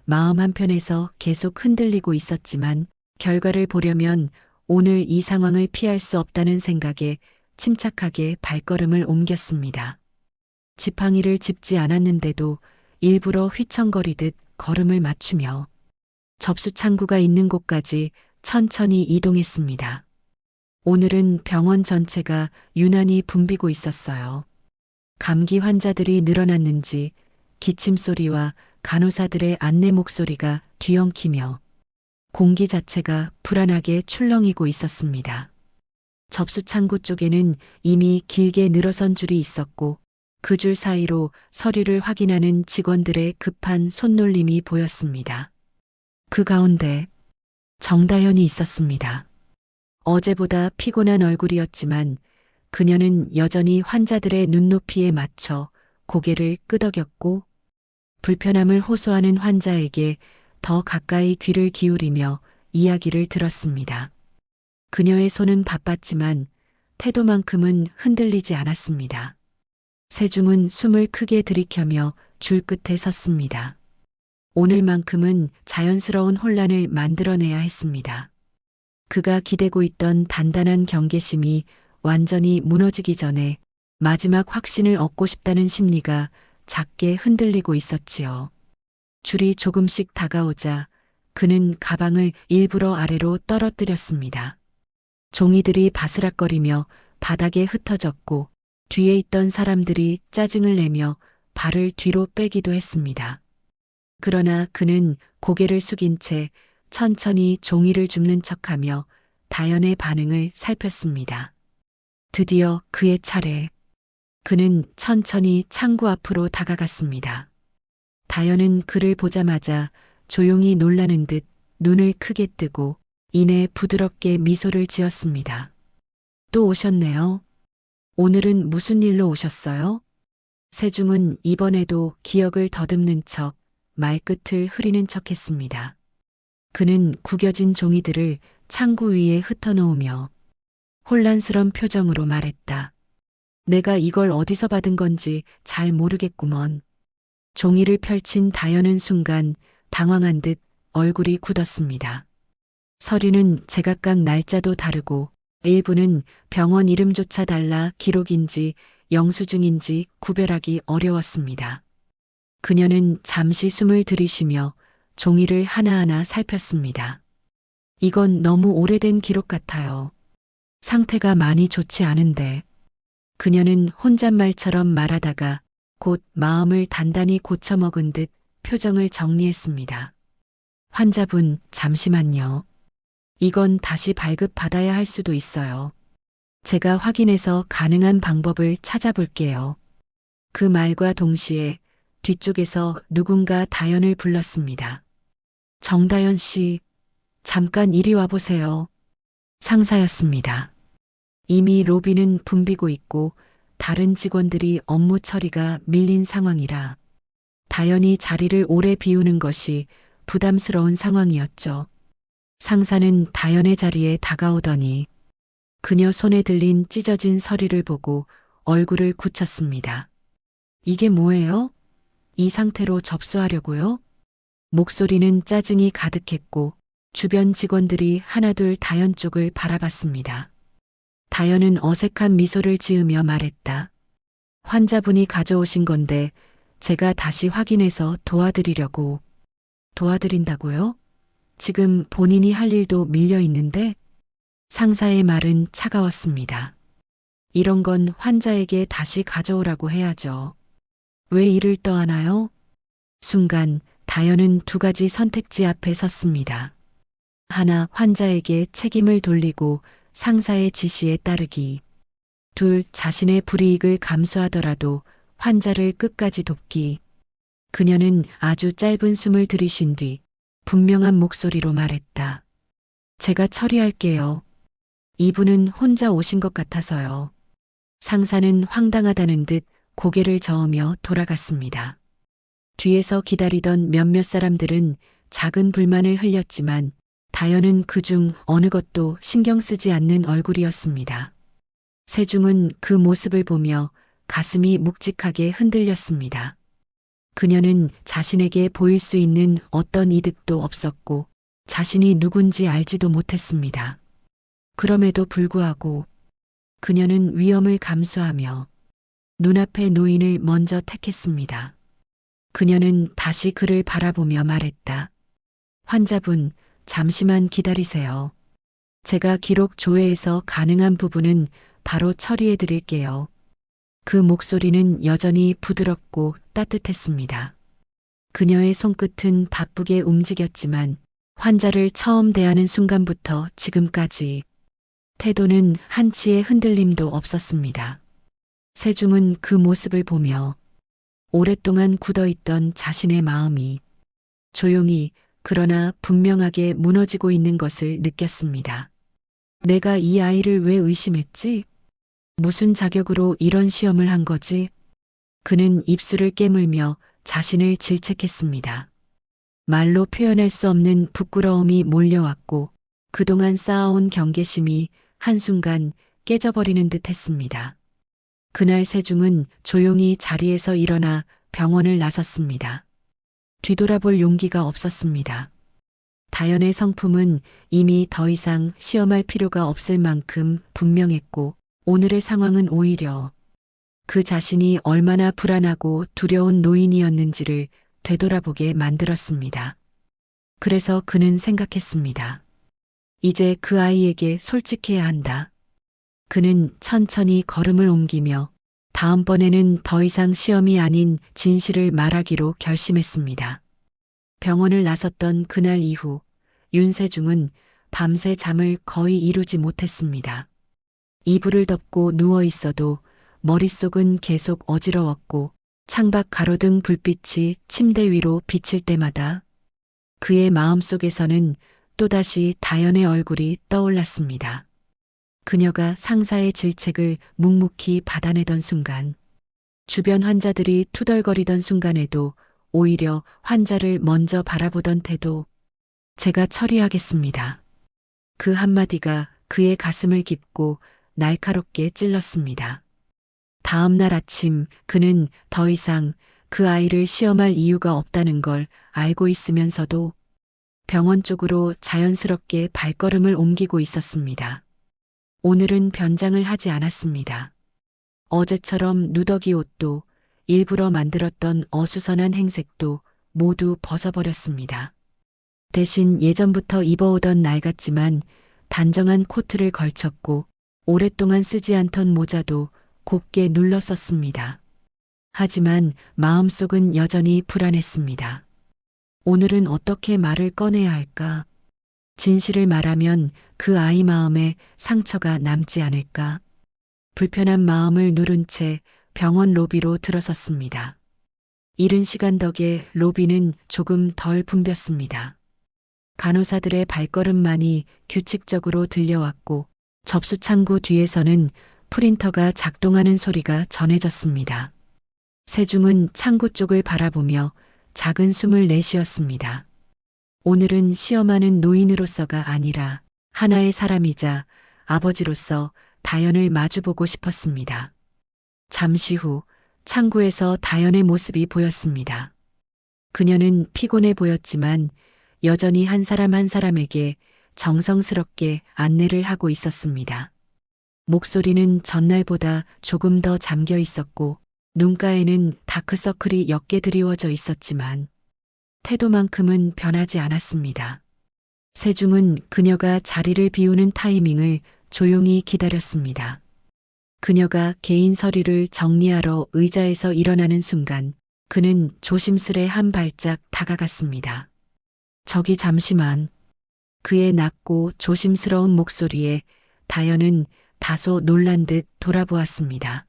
마음 한편에서 계속 흔들리고 있었지만 결과를 보려면 오늘 이 상황을 피할 수 없다는 생각에 침착하게 발걸음을 옮겼습니다. 지팡이를 짚지 않았는데도 일부러 휘청거리듯 걸음을 맞추며 접수 창구가 있는 곳까지 천천히 이동했습니다. 오늘은 병원 전체가 유난히 붐비고 있었어요. 감기 환자들이 늘어났는지 기침 소리와 간호사들의 안내 목소리가 뒤엉키며 공기 자체가 불안하게 출렁이고 있었습니다. 접수 창구 쪽에는 이미 길게 늘어선 줄이 있었고 그 줄 사이로 서류를 확인하는 직원들의 급한 손놀림이 보였습니다. 그 가운데 정다현이 있었습니다. 어제보다 피곤한 얼굴이었지만 그녀는 여전히 환자들의 눈높이에 맞춰 고개를 끄덕였고 불편함을 호소하는 환자에게 더 가까이 귀를 기울이며 이야기를 들었습니다. 그녀의 손은 바빴지만 태도만큼은 흔들리지 않았습니다. 세중은 숨을 크게 들이켜며 줄 끝에 섰습니다. 오늘만큼은 자연스러운 혼란을 만들어내야 했습니다. 그가 기대고 있던 단단한 경계심이 완전히 무너지기 전에 마지막 확신을 얻고 싶다는 심리가 작게 흔들리고 있었지요. 줄이 조금씩 다가오자 그는 가방을 일부러 아래로 떨어뜨렸습니다. 종이들이 바스락거리며 바닥에 흩어졌고 뒤에 있던 사람들이 짜증을 내며 발을 뒤로 빼기도 했습니다. 그러나 그는 고개를 숙인 채 천천히 종이를 줍는 척하며 다연의 반응을 살폈습니다. 드디어 그의 차례. 그는 천천히 창구 앞으로 다가갔습니다. 다연은 그를 보자마자 조용히 놀라는 듯 눈을 크게 뜨고 이내 부드럽게 미소를 지었습니다. 또 오셨네요. 오늘은 무슨 일로 오셨어요? 세중은 이번에도 기억을 더듬는 척 말끝을 흐리는 척했습니다. 그는 구겨진 종이들을 창구 위에 흩어놓으며 혼란스런 표정으로 말했다. 내가 이걸 어디서 받은 건지 잘 모르겠구먼. 종이를 펼친 다현은 순간 당황한 듯 얼굴이 굳었습니다. 서류는 제각각 날짜도 다르고 일부는 병원 이름조차 달라 기록인지 영수증인지 구별하기 어려웠습니다. 그녀는 잠시 숨을 들이쉬며 종이를 하나하나 살폈습니다. 이건 너무 오래된 기록 같아요. 상태가 많이 좋지 않은데. 그녀는 혼잣말처럼 말하다가 곧 마음을 단단히 고쳐먹은 듯 표정을 정리했습니다. 환자분, 잠시만요. 이건 다시 발급받아야 할 수도 있어요. 제가 확인해서 가능한 방법을 찾아볼게요. 그 말과 동시에 뒤쪽에서 누군가 다현을 불렀습니다. 정다현 씨, 잠깐 이리 와보세요. 상사였습니다. 이미 로비는 붐비고 있고 다른 직원들이 업무 처리가 밀린 상황이라 다현이 자리를 오래 비우는 것이 부담스러운 상황이었죠. 상사는 다현의 자리에 다가오더니 그녀 손에 들린 찢어진 서류를 보고 얼굴을 굳혔습니다. 이게 뭐예요? 이 상태로 접수하려고요? 목소리는 짜증이 가득했고 주변 직원들이 하나둘 다현 쪽을 바라봤습니다. 다현은 어색한 미소를 지으며 말했다. 환자분이 가져오신 건데 제가 다시 확인해서 도와드리려고. 도와드린다고요? 지금 본인이 할 일도 밀려 있는데? 상사의 말은 차가웠습니다. 이런 건 환자에게 다시 가져오라고 해야죠. 왜 일을 떠하나요? 순간 다현은 두 가지 선택지 앞에 섰습니다. 하나, 환자에게 책임을 돌리고 상사의 지시에 따르기. 둘, 자신의 불이익을 감수하더라도 환자를 끝까지 돕기. 그녀는 아주 짧은 숨을 들이쉰 뒤 분명한 목소리로 말했다. 제가 처리할게요. 이분은 혼자 오신 것 같아서요. 상사는 황당하다는 듯 고개를 저으며 돌아갔습니다. 뒤에서 기다리던 몇몇 사람들은 작은 불만을 흘렸지만 다현은 그중 어느 것도 신경 쓰지 않는 얼굴이었습니다. 세중은 그 모습을 보며 가슴이 묵직하게 흔들렸습니다. 그녀는 자신에게 보일 수 있는 어떤 이득도 없었고 자신이 누군지 알지도 못했습니다. 그럼에도 불구하고 그녀는 위험을 감수하며 눈앞의 노인을 먼저 택했습니다. 그녀는 다시 그를 바라보며 말했다. 환자분, 잠시만 기다리세요. 제가 기록 조회에서 가능한 부분은 바로 처리해 드릴게요. 그 목소리는 여전히 부드럽고 따뜻했습니다. 그녀의 손끝은 바쁘게 움직였지만 환자를 처음 대하는 순간부터 지금까지 태도는 한치의 흔들림도 없었습니다. 세중은 그 모습을 보며 오랫동안 굳어있던 자신의 마음이 조용히 그러나 분명하게 무너지고 있는 것을 느꼈습니다. 내가 이 아이를 왜 의심했지? 무슨 자격으로 이런 시험을 한 거지? 그는 입술을 깨물며 자신을 질책했습니다. 말로 표현할 수 없는 부끄러움이 몰려왔고 그동안 쌓아온 경계심이 한순간 깨져버리는 듯 했습니다. 그날 세중은 조용히 자리에서 일어나 병원을 나섰습니다. 뒤돌아볼 용기가 없었습니다. 다현의 성품은 이미 더 이상 시험할 필요가 없을 만큼 분명했고 오늘의 상황은 오히려 그 자신이 얼마나 불안하고 두려운 노인이었는지를 되돌아보게 만들었습니다. 그래서 그는 생각했습니다. 이제 그 아이에게 솔직해야 한다. 그는 천천히 걸음을 옮기며 다음번에는 더 이상 시험이 아닌 진실을 말하기로 결심했습니다. 병원을 나섰던 그날 이후 윤세중은 밤새 잠을 거의 이루지 못했습니다. 이불을 덮고 누워 있어도 머릿속은 계속 어지러웠고 창밖 가로등 불빛이 침대 위로 비칠 때마다 그의 마음속에서는 또다시 다현의 얼굴이 떠올랐습니다. 그녀가 상사의 질책을 묵묵히 받아내던 순간, 주변 환자들이 투덜거리던 순간에도 오히려 환자를 먼저 바라보던 태도, 제가 처리하겠습니다. 그 한마디가 그의 가슴을 깊고 날카롭게 찔렀습니다. 다음 날 아침 그는 더 이상 그 아이를 시험할 이유가 없다는 걸 알고 있으면서도 병원 쪽으로 자연스럽게 발걸음을 옮기고 있었습니다. 오늘은 변장을 하지 않았습니다. 어제처럼 누더기 옷도 일부러 만들었던 어수선한 행색도 모두 벗어버렸습니다. 대신 예전부터 입어오던 낡았지만 단정한 코트를 걸쳤고 오랫동안 쓰지 않던 모자도 곱게 눌러 썼습니다. 하지만 마음속은 여전히 불안했습니다. 오늘은 어떻게 말을 꺼내야 할까? 진실을 말하면 그 아이 마음에 상처가 남지 않을까? 불편한 마음을 누른 채 병원 로비로 들어섰습니다. 이른 시간 덕에 로비는 조금 덜 붐볐습니다. 간호사들의 발걸음만이 규칙적으로 들려왔고 접수 창구 뒤에서는 프린터가 작동하는 소리가 전해졌습니다. 세중은 창구 쪽을 바라보며 작은 숨을 내쉬었습니다. 오늘은 시험하는 노인으로서가 아니라 하나의 사람이자 아버지로서 다연을 마주보고 싶었습니다. 잠시 후 창구에서 다연의 모습이 보였습니다. 그녀는 피곤해 보였지만 여전히 한 사람 한 사람에게 정성스럽게 안내를 하고 있었습니다. 목소리는 전날보다 조금 더 잠겨 있었고 눈가에는 다크서클이 옅게 드리워져 있었지만 태도만큼은 변하지 않았습니다. 세중은 그녀가 자리를 비우는 타이밍을 조용히 기다렸습니다. 그녀가 개인 서류를 정리하러 의자에서 일어나는 순간 그는 조심스레 한 발짝 다가갔습니다. 저기 잠시만. 그의 낮고 조심스러운 목소리에 다연은 다소 놀란 듯 돌아보았습니다.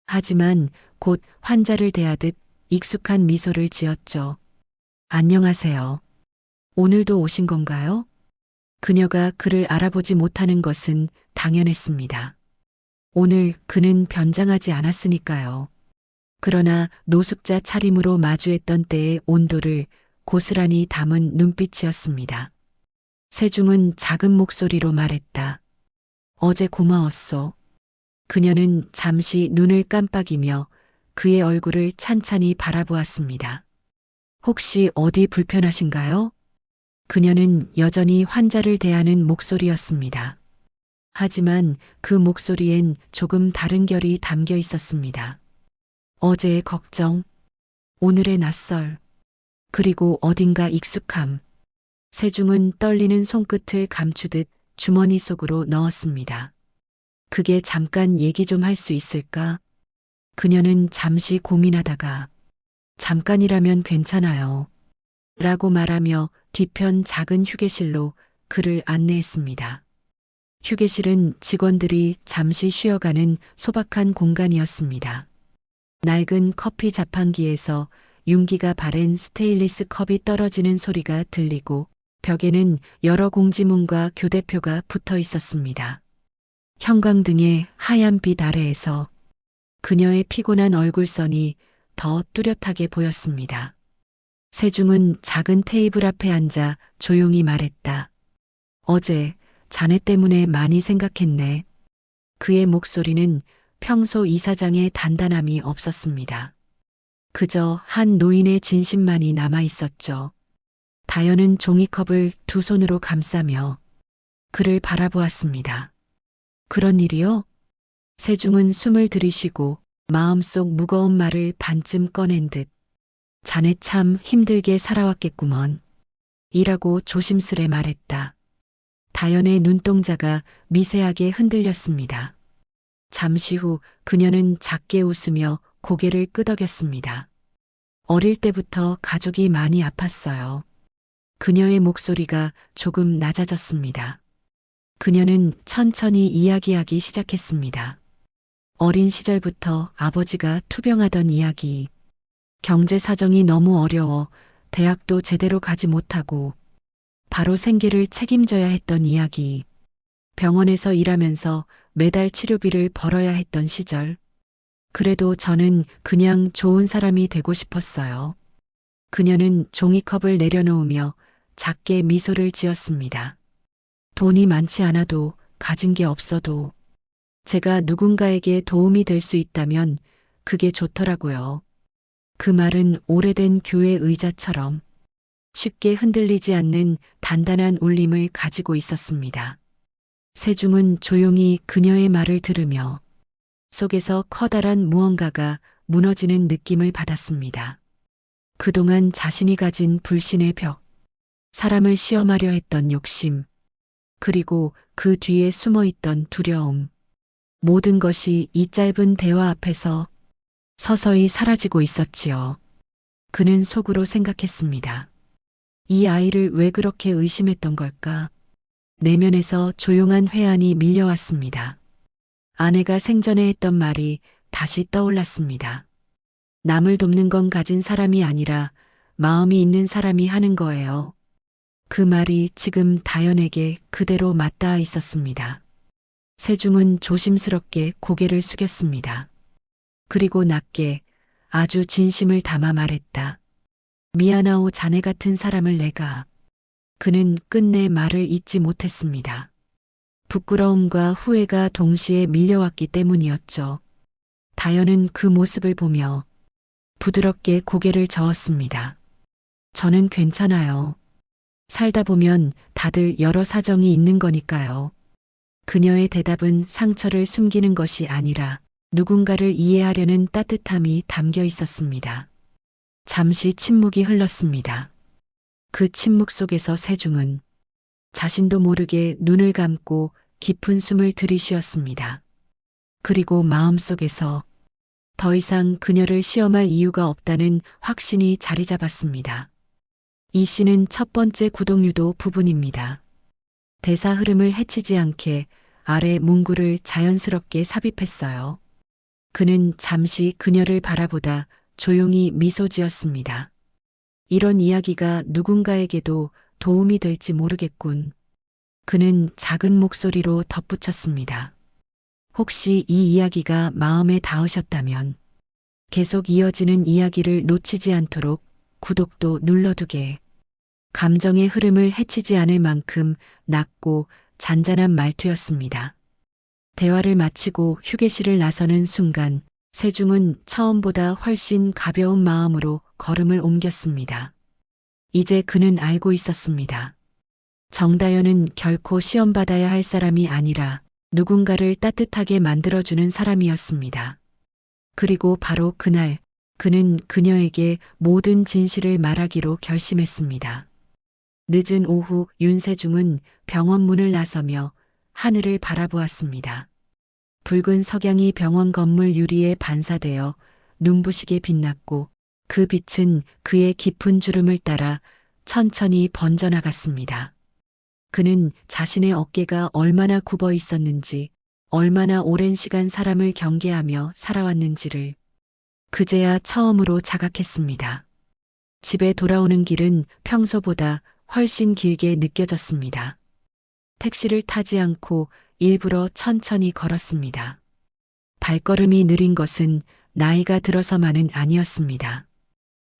하지만 곧 환자를 대하듯 익숙한 미소를 지었죠. 안녕하세요. 오늘도 오신 건가요? 그녀가 그를 알아보지 못하는 것은 당연했습니다. 오늘 그는 변장하지 않았으니까요. 그러나 노숙자 차림으로 마주했던 때의 온도를 고스란히 담은 눈빛이었습니다. 세중은 작은 목소리로 말했다. 어제 고마웠소. 그녀는 잠시 눈을 깜빡이며 그의 얼굴을 찬찬히 바라보았습니다. 혹시 어디 불편하신가요? 그녀는 여전히 환자를 대하는 목소리였습니다. 하지만 그 목소리엔 조금 다른 결이 담겨 있었습니다. 어제의 걱정, 오늘의 낯설, 그리고 어딘가 익숙함. 세중은 떨리는 손끝을 감추듯 주머니 속으로 넣었습니다. 그게 잠깐 얘기 좀 할 수 있을까? 그녀는 잠시 고민하다가 잠깐이라면 괜찮아요. 라고 말하며 뒤편 작은 휴게실로 그를 안내했습니다. 휴게실은 직원들이 잠시 쉬어가는 소박한 공간이었습니다. 낡은 커피 자판기에서 윤기가 바랜 스테인리스 컵이 떨어지는 소리가 들리고 벽에는 여러 공지문과 교대표가 붙어 있었습니다. 형광등의 하얀 빛 아래에서 그녀의 피곤한 얼굴선이 더 뚜렷하게 보였습니다. 세중은 작은 테이블 앞에 앉아 조용히 말했다. 어제 자네 때문에 많이 생각했네. 그의 목소리는 평소 이사장의 단단함이 없었습니다. 그저 한 노인의 진심만이 남아 있었죠. 다연은 종이컵을 두 손으로 감싸며 그를 바라보았습니다. 그런 일이요? 세중은 숨을 들이쉬고 마음속 무거운 말을 반쯤 꺼낸 듯 자네 참 힘들게 살아왔겠구먼. 이라고 조심스레 말했다. 다연의 눈동자가 미세하게 흔들렸습니다. 잠시 후 그녀는 작게 웃으며 고개를 끄덕였습니다. 어릴 때부터 가족이 많이 아팠어요. 그녀의 목소리가 조금 낮아졌습니다. 그녀는 천천히 이야기하기 시작했습니다. 어린 시절부터 아버지가 투병하던 이야기, 경제 사정이 너무 어려워 대학도 제대로 가지 못하고 바로 생계를 책임져야 했던 이야기, 병원에서 일하면서 매달 치료비를 벌어야 했던 시절. 그래도 저는 그냥 좋은 사람이 되고 싶었어요. 그녀는 종이컵을 내려놓으며 작게 미소를 지었습니다. 돈이 많지 않아도, 가진 게 없어도 제가 누군가에게 도움이 될 수 있다면 그게 좋더라고요. 그 말은 오래된 교회 의자처럼 쉽게 흔들리지 않는 단단한 울림을 가지고 있었습니다. 세중은 조용히 그녀의 말을 들으며 속에서 커다란 무언가가 무너지는 느낌을 받았습니다. 그동안 자신이 가진 불신의 벽, 사람을 시험하려 했던 욕심, 그리고 그 뒤에 숨어 있던 두려움, 모든 것이 이 짧은 대화 앞에서 서서히 사라지고 있었지요. 그는 속으로 생각했습니다. 이 아이를 왜 그렇게 의심했던 걸까? 내면에서 조용한 회한이 밀려왔습니다. 아내가 생전에 했던 말이 다시 떠올랐습니다. 남을 돕는 건 가진 사람이 아니라 마음이 있는 사람이 하는 거예요. 그 말이 지금 다연에게 그대로 맞닿아 있었습니다. 세중은 조심스럽게 고개를 숙였습니다. 그리고 낮게 아주 진심을 담아 말했다. 미안하오 자네 같은 사람을 내가. 그는 끝내 말을 잇지 못했습니다. 부끄러움과 후회가 동시에 밀려왔기 때문이었죠. 다연은 그 모습을 보며 부드럽게 고개를 저었습니다. 저는 괜찮아요. 살다 보면 다들 여러 사정이 있는 거니까요. 그녀의 대답은 상처를 숨기는 것이 아니라 누군가를 이해하려는 따뜻함이 담겨 있었습니다. 잠시 침묵이 흘렀습니다. 그 침묵 속에서 세중은 자신도 모르게 눈을 감고 깊은 숨을 들이쉬었습니다. 그리고 마음속에서 더 이상 그녀를 시험할 이유가 없다는 확신이 자리 잡았습니다. 이 시는 첫 번째 구독유도 부분입니다. 대사 흐름을 해치지 않게 아래 문구를 자연스럽게 삽입했어요. 그는 잠시 그녀를 바라보다 조용히 미소 지었습니다. 이런 이야기가 누군가에게도 도움이 될지 모르겠군. 그는 작은 목소리로 덧붙였습니다. 혹시 이 이야기가 마음에 닿으셨다면 계속 이어지는 이야기를 놓치지 않도록 구독도 눌러두게. 감정의 흐름을 해치지 않을 만큼 낮고 잔잔한 말투였습니다. 대화를 마치고 휴게실을 나서는 순간 세중은 처음보다 훨씬 가벼운 마음으로 걸음을 옮겼습니다. 이제 그는 알고 있었습니다. 정다연은 결코 시험받아야 할 사람이 아니라 누군가를 따뜻하게 만들어주는 사람이었습니다. 그리고 바로 그날 그는 그녀에게 모든 진실을 말하기로 결심했습니다. 늦은 오후 윤세중은 병원 문을 나서며 하늘을 바라보았습니다. 붉은 석양이 병원 건물 유리에 반사되어 눈부시게 빛났고 그 빛은 그의 깊은 주름을 따라 천천히 번져나갔습니다. 그는 자신의 어깨가 얼마나 굽어 있었는지, 얼마나 오랜 시간 사람을 경계하며 살아왔는지를 그제야 처음으로 자각했습니다. 집에 돌아오는 길은 평소보다 훨씬 길게 느껴졌습니다. 택시를 타지 않고 일부러 천천히 걸었습니다. 발걸음이 느린 것은 나이가 들어서만은 아니었습니다.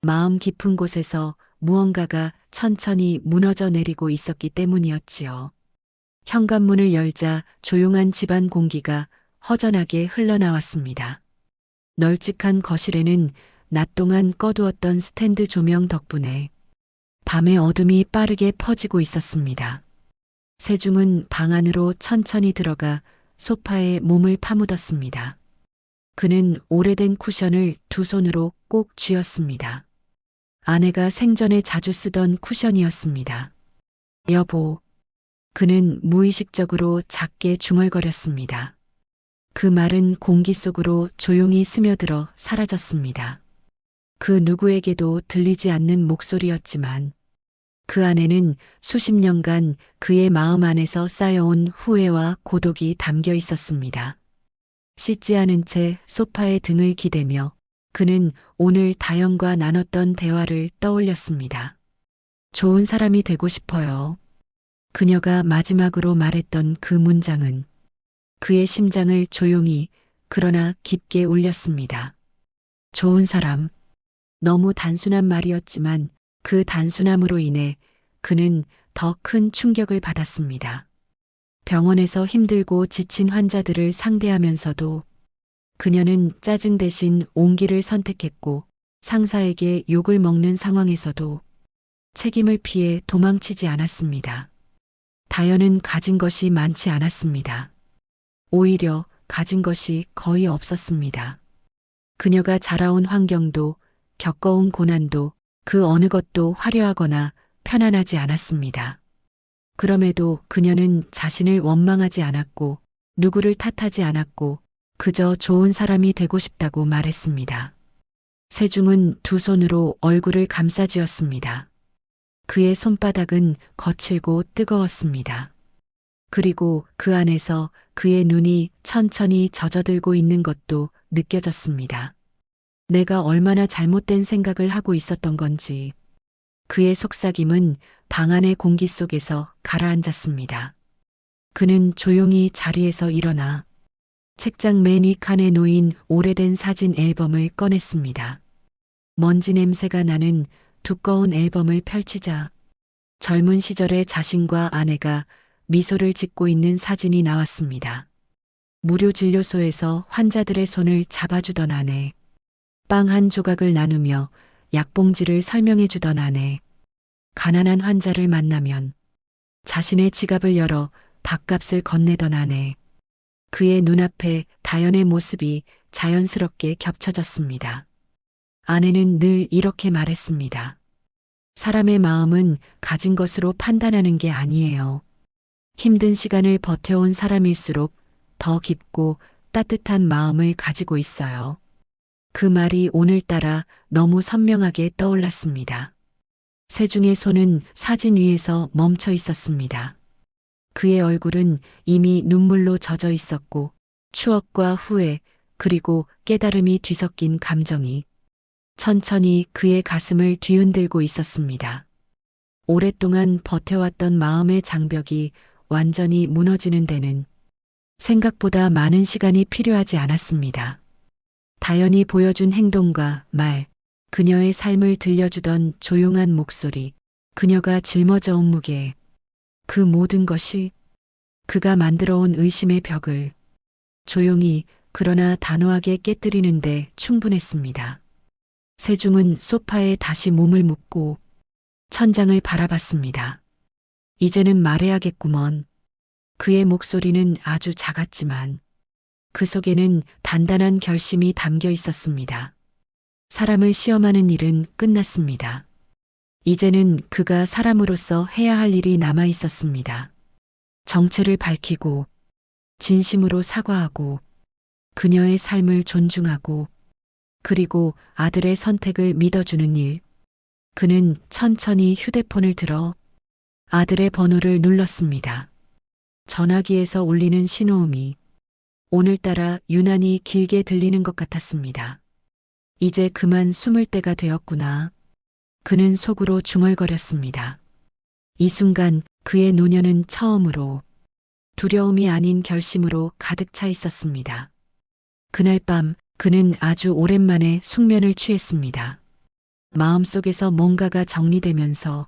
마음 깊은 곳에서 무언가가 천천히 무너져 내리고 있었기 때문이었지요. 현관문을 열자 조용한 집안 공기가 허전하게 흘러나왔습니다. 널찍한 거실에는 낮 동안 꺼두었던 스탠드 조명 덕분에 밤의 어둠이 빠르게 퍼지고 있었습니다. 세중은 방 안으로 천천히 들어가 소파에 몸을 파묻었습니다. 그는 오래된 쿠션을 두 손으로 꼭 쥐었습니다. 아내가 생전에 자주 쓰던 쿠션이었습니다. 여보. 그는 무의식적으로 작게 중얼거렸습니다. 그 말은 공기 속으로 조용히 스며들어 사라졌습니다. 그 누구에게도 들리지 않는 목소리였지만 그 안에는 수십 년간 그의 마음 안에서 쌓여온 후회와 고독이 담겨 있었습니다. 씻지 않은 채 소파에 등을 기대며 그는 오늘 다영과 나눴던 대화를 떠올렸습니다. 좋은 사람이 되고 싶어요. 그녀가 마지막으로 말했던 그 문장은 그의 심장을 조용히 그러나 깊게 울렸습니다. 좋은 사람. 너무 단순한 말이었지만 그 단순함으로 인해 그는 더 큰 충격을 받았습니다. 병원에서 힘들고 지친 환자들을 상대하면서도 그녀는 짜증 대신 온기를 선택했고 상사에게 욕을 먹는 상황에서도 책임을 피해 도망치지 않았습니다. 다연은 가진 것이 많지 않았습니다. 오히려 가진 것이 거의 없었습니다. 그녀가 자라온 환경도 겪어온 고난도 그 어느 것도 화려하거나 편안하지 않았습니다. 그럼에도 그녀는 자신을 원망하지 않았고 누구를 탓하지 않았고 그저 좋은 사람이 되고 싶다고 말했습니다. 세중은 두 손으로 얼굴을 감싸쥐었습니다. 그의 손바닥은 거칠고 뜨거웠습니다. 그리고 그 안에서 그의 눈이 천천히 젖어들고 있는 것도 느껴졌습니다. 내가 얼마나 잘못된 생각을 하고 있었던 건지. 그의 속삭임은 방 안의 공기 속에서 가라앉았습니다. 그는 조용히 자리에서 일어나 책장 맨 윗칸에 놓인 오래된 사진 앨범을 꺼냈습니다. 먼지 냄새가 나는 두꺼운 앨범을 펼치자 젊은 시절의 자신과 아내가 미소를 짓고 있는 사진이 나왔습니다. 무료 진료소에서 환자들의 손을 잡아주던 아내, 빵 한 조각을 나누며 약봉지를 설명해 주던 아내, 가난한 환자를 만나면 자신의 지갑을 열어 밥값을 건네던 아내, 그의 눈앞에 다연의 모습이 자연스럽게 겹쳐졌습니다. 아내는 늘 이렇게 말했습니다. 사람의 마음은 가진 것으로 판단하는 게 아니에요. 힘든 시간을 버텨온 사람일수록 더 깊고 따뜻한 마음을 가지고 있어요. 그 말이 오늘따라 너무 선명하게 떠올랐습니다. 세중의 손은 사진 위에서 멈춰 있었습니다. 그의 얼굴은 이미 눈물로 젖어 있었고 추억과 후회 그리고 깨달음이 뒤섞인 감정이 천천히 그의 가슴을 뒤흔들고 있었습니다. 오랫동안 버텨왔던 마음의 장벽이 완전히 무너지는 데는 생각보다 많은 시간이 필요하지 않았습니다. 다연이 보여준 행동과 말, 그녀의 삶을 들려주던 조용한 목소리, 그녀가 짊어져온 무게, 그 모든 것이 그가 만들어온 의심의 벽을 조용히 그러나 단호하게 깨뜨리는데 충분했습니다. 세중은 소파에 다시 몸을 묻고 천장을 바라봤습니다. 이제는 말해야겠구먼. 그의 목소리는 아주 작았지만 그 속에는 단단한 결심이 담겨 있었습니다. 사람을 시험하는 일은 끝났습니다. 이제는 그가 사람으로서 해야 할 일이 남아 있었습니다. 정체를 밝히고 진심으로 사과하고 그녀의 삶을 존중하고 그리고 아들의 선택을 믿어주는 일. 그는 천천히 휴대폰을 들어 아들의 번호를 눌렀습니다. 전화기에서 울리는 신호음이 오늘따라 유난히 길게 들리는 것 같았습니다. 이제 그만 숨을 때가 되었구나. 그는 속으로 중얼거렸습니다. 이 순간 그의 노년은 처음으로 두려움이 아닌 결심으로 가득 차 있었습니다. 그날 밤 그는 아주 오랜만에 숙면을 취했습니다. 마음속에서 뭔가가 정리되면서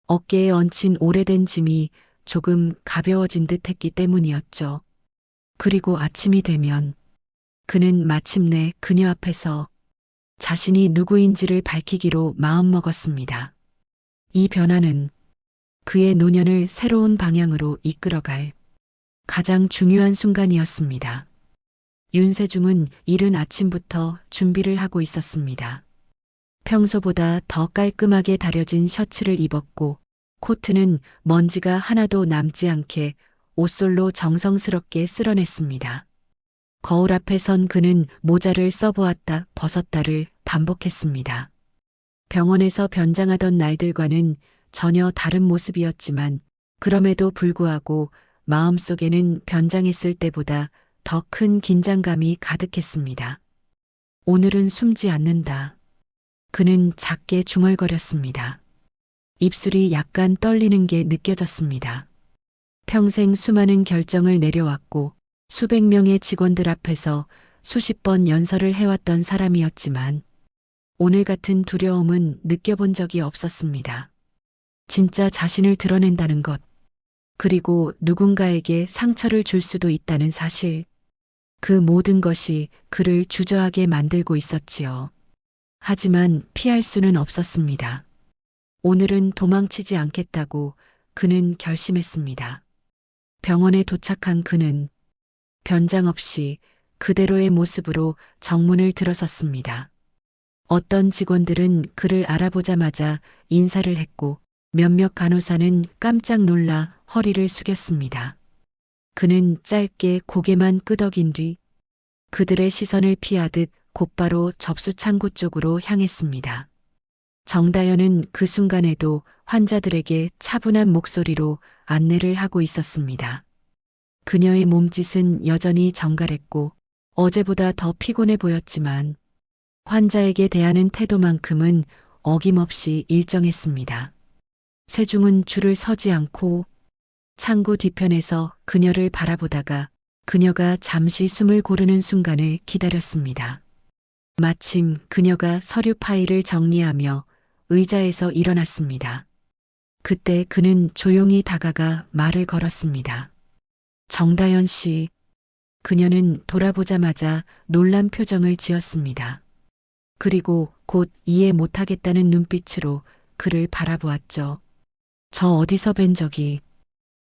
어깨에 얹힌 오래된 짐이 조금 가벼워진 듯 했기 때문이었죠. 그리고 아침이 되면 그는 마침내 그녀 앞에서 자신이 누구인지를 밝히기로 마음먹었습니다. 이 변화는 그의 노년을 새로운 방향으로 이끌어갈 가장 중요한 순간이었습니다. 윤세중은 이른 아침부터 준비를 하고 있었습니다. 평소보다 더 깔끔하게 다려진 셔츠를 입었고 코트는 먼지가 하나도 남지 않게 옷솔로 정성스럽게 쓸어냈습니다. 거울 앞에 선 그는 모자를 써보았다 벗었다를 반복했습니다. 병원에서 변장하던 날들과는 전혀 다른 모습이었지만 그럼에도 불구하고 마음속에는 변장했을 때보다 더 큰 긴장감이 가득했습니다. 오늘은 숨지 않는다. 그는 작게 중얼거렸습니다. 입술이 약간 떨리는 게 느껴졌습니다. 평생 수많은 결정을 내려왔고 수백 명의 직원들 앞에서 수십 번 연설을 해왔던 사람이었지만 오늘 같은 두려움은 느껴본 적이 없었습니다. 진짜 자신을 드러낸다는 것, 그리고 누군가에게 상처를 줄 수도 있다는 사실. 그 모든 것이 그를 주저하게 만들고 있었지요. 하지만 피할 수는 없었습니다. 오늘은 도망치지 않겠다고 그는 결심했습니다. 병원에 도착한 그는 변장 없이 그대로의 모습으로 정문을 들어섰습니다. 어떤 직원들은 그를 알아보자마자 인사를 했고 몇몇 간호사는 깜짝 놀라 허리를 숙였습니다. 그는 짧게 고개만 끄덕인 뒤 그들의 시선을 피하듯 곧바로 접수 창구 쪽으로 향했습니다. 정다연은 그 순간에도 환자들에게 차분한 목소리로 안내를 하고 있었습니다. 그녀의 몸짓은 여전히 정갈했고 어제보다 더 피곤해 보였지만 환자에게 대하는 태도만큼은 어김없이 일정했습니다. 세중은 줄을 서지 않고 창구 뒤편에서 그녀를 바라보다가 그녀가 잠시 숨을 고르는 순간을 기다렸습니다. 마침 그녀가 서류 파일을 정리하며 의자에서 일어났습니다. 그때 그는 조용히 다가가 말을 걸었습니다. 정다연 씨. 그녀는 돌아보자마자 놀란 표정을 지었습니다. 그리고 곧 이해 못하겠다는 눈빛으로 그를 바라보았죠. 저 어디서 뵌 적이.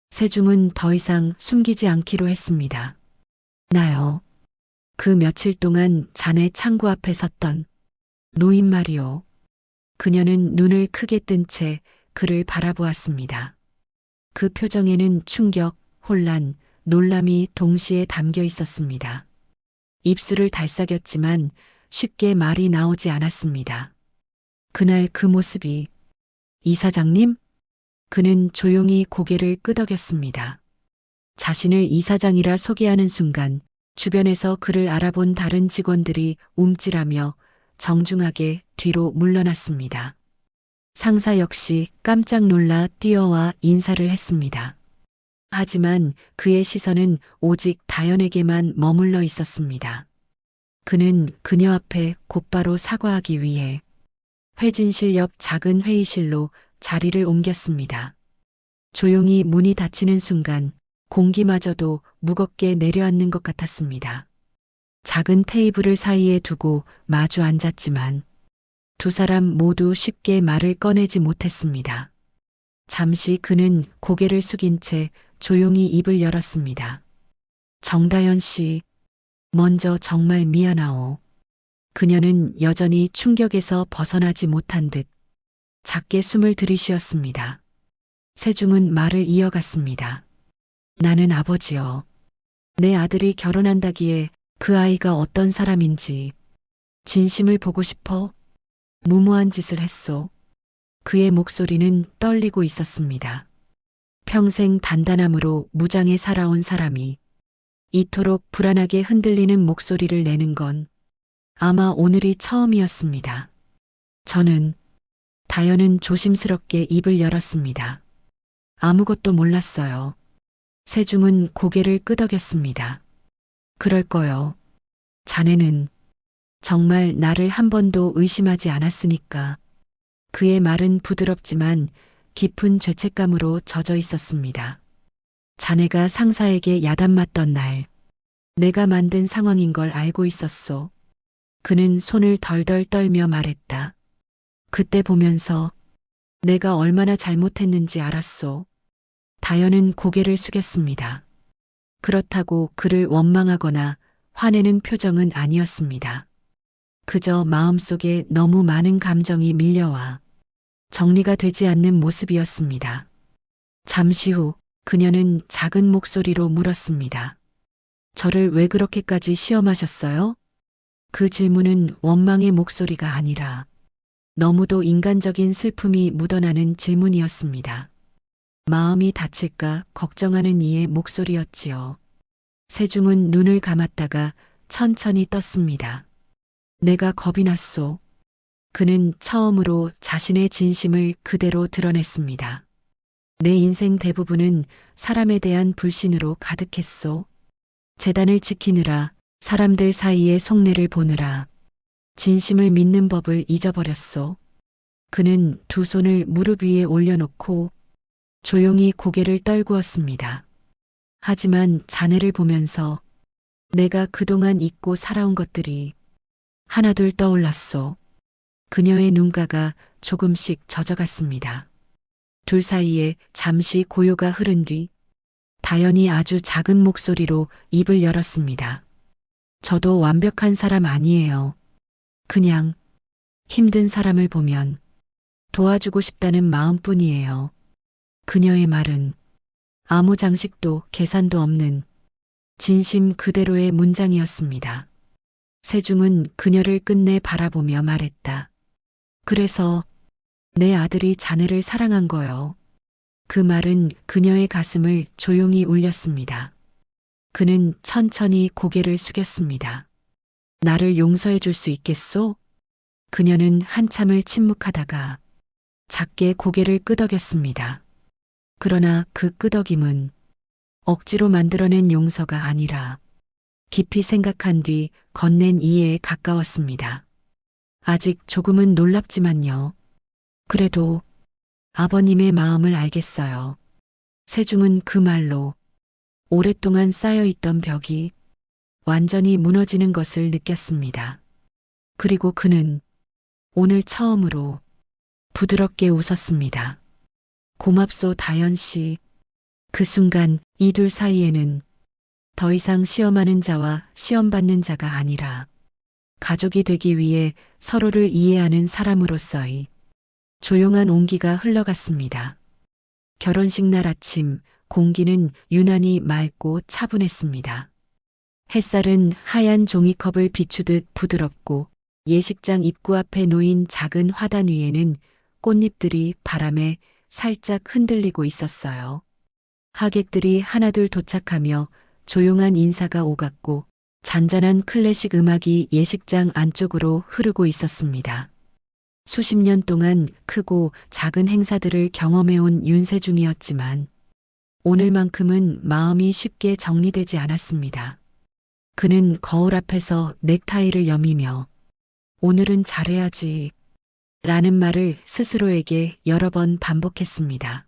세중은 더 이상 숨기지 않기로 했습니다. 나요. 그 며칠 동안 자네 창구 앞에 섰던 노인 말이요. 그녀는 눈을 크게 뜬 채 그를 바라보았습니다. 그 표정에는 충격, 혼란, 놀람이 동시에 담겨 있었습니다. 입술을 달싹였지만 쉽게 말이 나오지 않았습니다. 그날 그 모습이. 이사장님? 그는 조용히 고개를 끄덕였습니다. 자신을 이사장이라 소개하는 순간 주변에서 그를 알아본 다른 직원들이 움찔하며 정중하게 뒤로 물러났습니다. 상사 역시 깜짝 놀라 뛰어와 인사를 했습니다. 하지만 그의 시선은 오직 다연에게만 머물러 있었습니다. 그는 그녀 앞에 곧바로 사과하기 위해 회진실 옆 작은 회의실로 자리를 옮겼습니다. 조용히 문이 닫히는 순간 공기마저도 무겁게 내려앉는 것 같았습니다. 작은 테이블을 사이에 두고 마주 앉았지만 두 사람 모두 쉽게 말을 꺼내지 못했습니다. 잠시 그는 고개를 숙인 채 조용히 입을 열었습니다. 정다연 씨, 먼저 정말 미안하오. 그녀는 여전히 충격에서 벗어나지 못한 듯 작게 숨을 들이쉬었습니다. 세중은 말을 이어갔습니다. 나는 아버지요. 내 아들이 결혼한다기에 그 아이가 어떤 사람인지 진심을 보고 싶어 무모한 짓을 했소. 그의 목소리는 떨리고 있었습니다. 평생 단단함으로 무장해 살아온 사람이 이토록 불안하게 흔들리는 목소리를 내는 건 아마 오늘이 처음이었습니다. 저는. 다연은 조심스럽게 입을 열었습니다. 아무것도 몰랐어요. 세중은 고개를 끄덕였습니다. 그럴 거요. 자네는 정말 나를 한 번도 의심하지 않았으니까. 그의 말은 부드럽지만 깊은 죄책감으로 젖어 있었습니다. 자네가 상사에게 야단 맞던 날, 내가 만든 상황인 걸 알고 있었소. 그는 손을 덜덜 떨며 말했다. 그때 보면서 내가 얼마나 잘못했는지 알았소. 다연은 고개를 숙였습니다. 그렇다고 그를 원망하거나 화내는 표정은 아니었습니다. 그저 마음속에 너무 많은 감정이 밀려와 정리가 되지 않는 모습이었습니다. 잠시 후 그녀는 작은 목소리로 물었습니다. 저를 왜 그렇게까지 시험하셨어요? 그 질문은 원망의 목소리가 아니라 너무도 인간적인 슬픔이 묻어나는 질문이었습니다. 마음이 다칠까 걱정하는 이의 목소리였지요. 세중은 눈을 감았다가 천천히 떴습니다. 내가 겁이 났소. 그는 처음으로 자신의 진심을 그대로 드러냈습니다. 내 인생 대부분은 사람에 대한 불신으로 가득했소. 재단을 지키느라, 사람들 사이에 속내를 보느라, 진심을 믿는 법을 잊어버렸소. 그는 두 손을 무릎 위에 올려놓고 조용히 고개를 떨구었습니다. 하지만 자네를 보면서 내가 그동안 잊고 살아온 것들이 하나둘 떠올랐소. 그녀의 눈가가 조금씩 젖어갔습니다. 둘 사이에 잠시 고요가 흐른 뒤 다연이 아주 작은 목소리로 입을 열었습니다. 저도 완벽한 사람 아니에요. 그냥 힘든 사람을 보면 도와주고 싶다는 마음뿐이에요. 그녀의 말은 아무 장식도 계산도 없는 진심 그대로의 문장이었습니다. 세중은 그녀를 끝내 바라보며 말했다. 그래서 내 아들이 자네를 사랑한 거요. 그 말은 그녀의 가슴을 조용히 울렸습니다. 그는 천천히 고개를 숙였습니다. 나를 용서해 줄 수 있겠소? 그녀는 한참을 침묵하다가 작게 고개를 끄덕였습니다. 그러나 그 끄덕임은 억지로 만들어낸 용서가 아니라 깊이 생각한 뒤 건넨 이해에 가까웠습니다. 아직 조금은 놀랍지만요. 그래도 아버님의 마음을 알겠어요. 세중은 그 말로 오랫동안 쌓여있던 벽이 완전히 무너지는 것을 느꼈습니다. 그리고 그는 오늘 처음으로 부드럽게 웃었습니다. 고맙소 다연 씨. 그 순간 이 둘 사이에는 더 이상 시험하는 자와 시험받는 자가 아니라 가족이 되기 위해 서로를 이해하는 사람으로서의 조용한 온기가 흘러갔습니다. 결혼식 날 아침 공기는 유난히 맑고 차분했습니다. 햇살은 하얀 종이컵을 비추듯 부드럽고 예식장 입구 앞에 놓인 작은 화단 위에는 꽃잎들이 바람에 살짝 흔들리고 있었어요. 하객들이 하나둘 도착하며 조용한 인사가 오갔고 잔잔한 클래식 음악이 예식장 안쪽으로 흐르고 있었습니다. 수십 년 동안 크고 작은 행사들을 경험해온 윤세중이었지만 오늘만큼은 마음이 쉽게 정리되지 않았습니다. 그는 거울 앞에서 넥타이를 여미며 오늘은 잘해야지 라는 말을 스스로에게 여러 번 반복했습니다.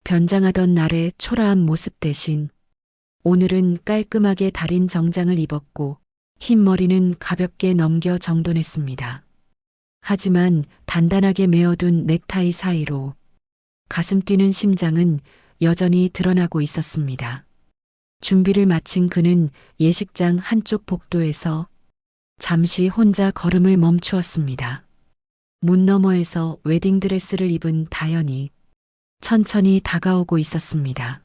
변장하던 날의 초라한 모습 대신 오늘은 깔끔하게 다린 정장을 입었고 흰 머리는 가볍게 넘겨 정돈했습니다. 하지만 단단하게 메어둔 넥타이 사이로 가슴 뛰는 심장은 여전히 드러나고 있었습니다. 준비를 마친 그는 예식장 한쪽 복도에서 잠시 혼자 걸음을 멈추었습니다. 문 너머에서 웨딩드레스를 입은 다연이 천천히 다가오고 있었습니다.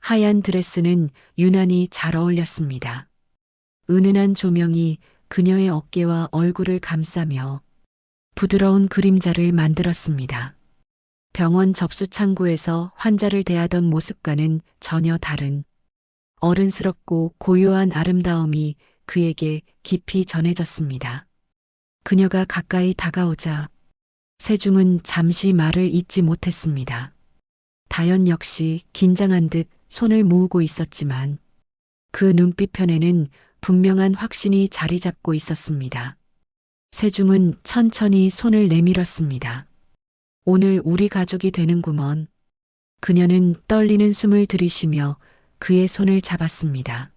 하얀 드레스는 유난히 잘 어울렸습니다. 은은한 조명이 그녀의 어깨와 얼굴을 감싸며 부드러운 그림자를 만들었습니다. 병원 접수 창구에서 환자를 대하던 모습과는 전혀 다른 어른스럽고 고요한 아름다움이 그에게 깊이 전해졌습니다. 그녀가 가까이 다가오자 세중은 잠시 말을 잇지 못했습니다. 다연 역시 긴장한 듯 손을 모으고 있었지만 그 눈빛편에는 분명한 확신이 자리 잡고 있었습니다. 세중은 천천히 손을 내밀었습니다. 오늘 우리 가족이 되는구먼. 그녀는 떨리는 숨을 들이쉬며 그의 손을 잡았습니다.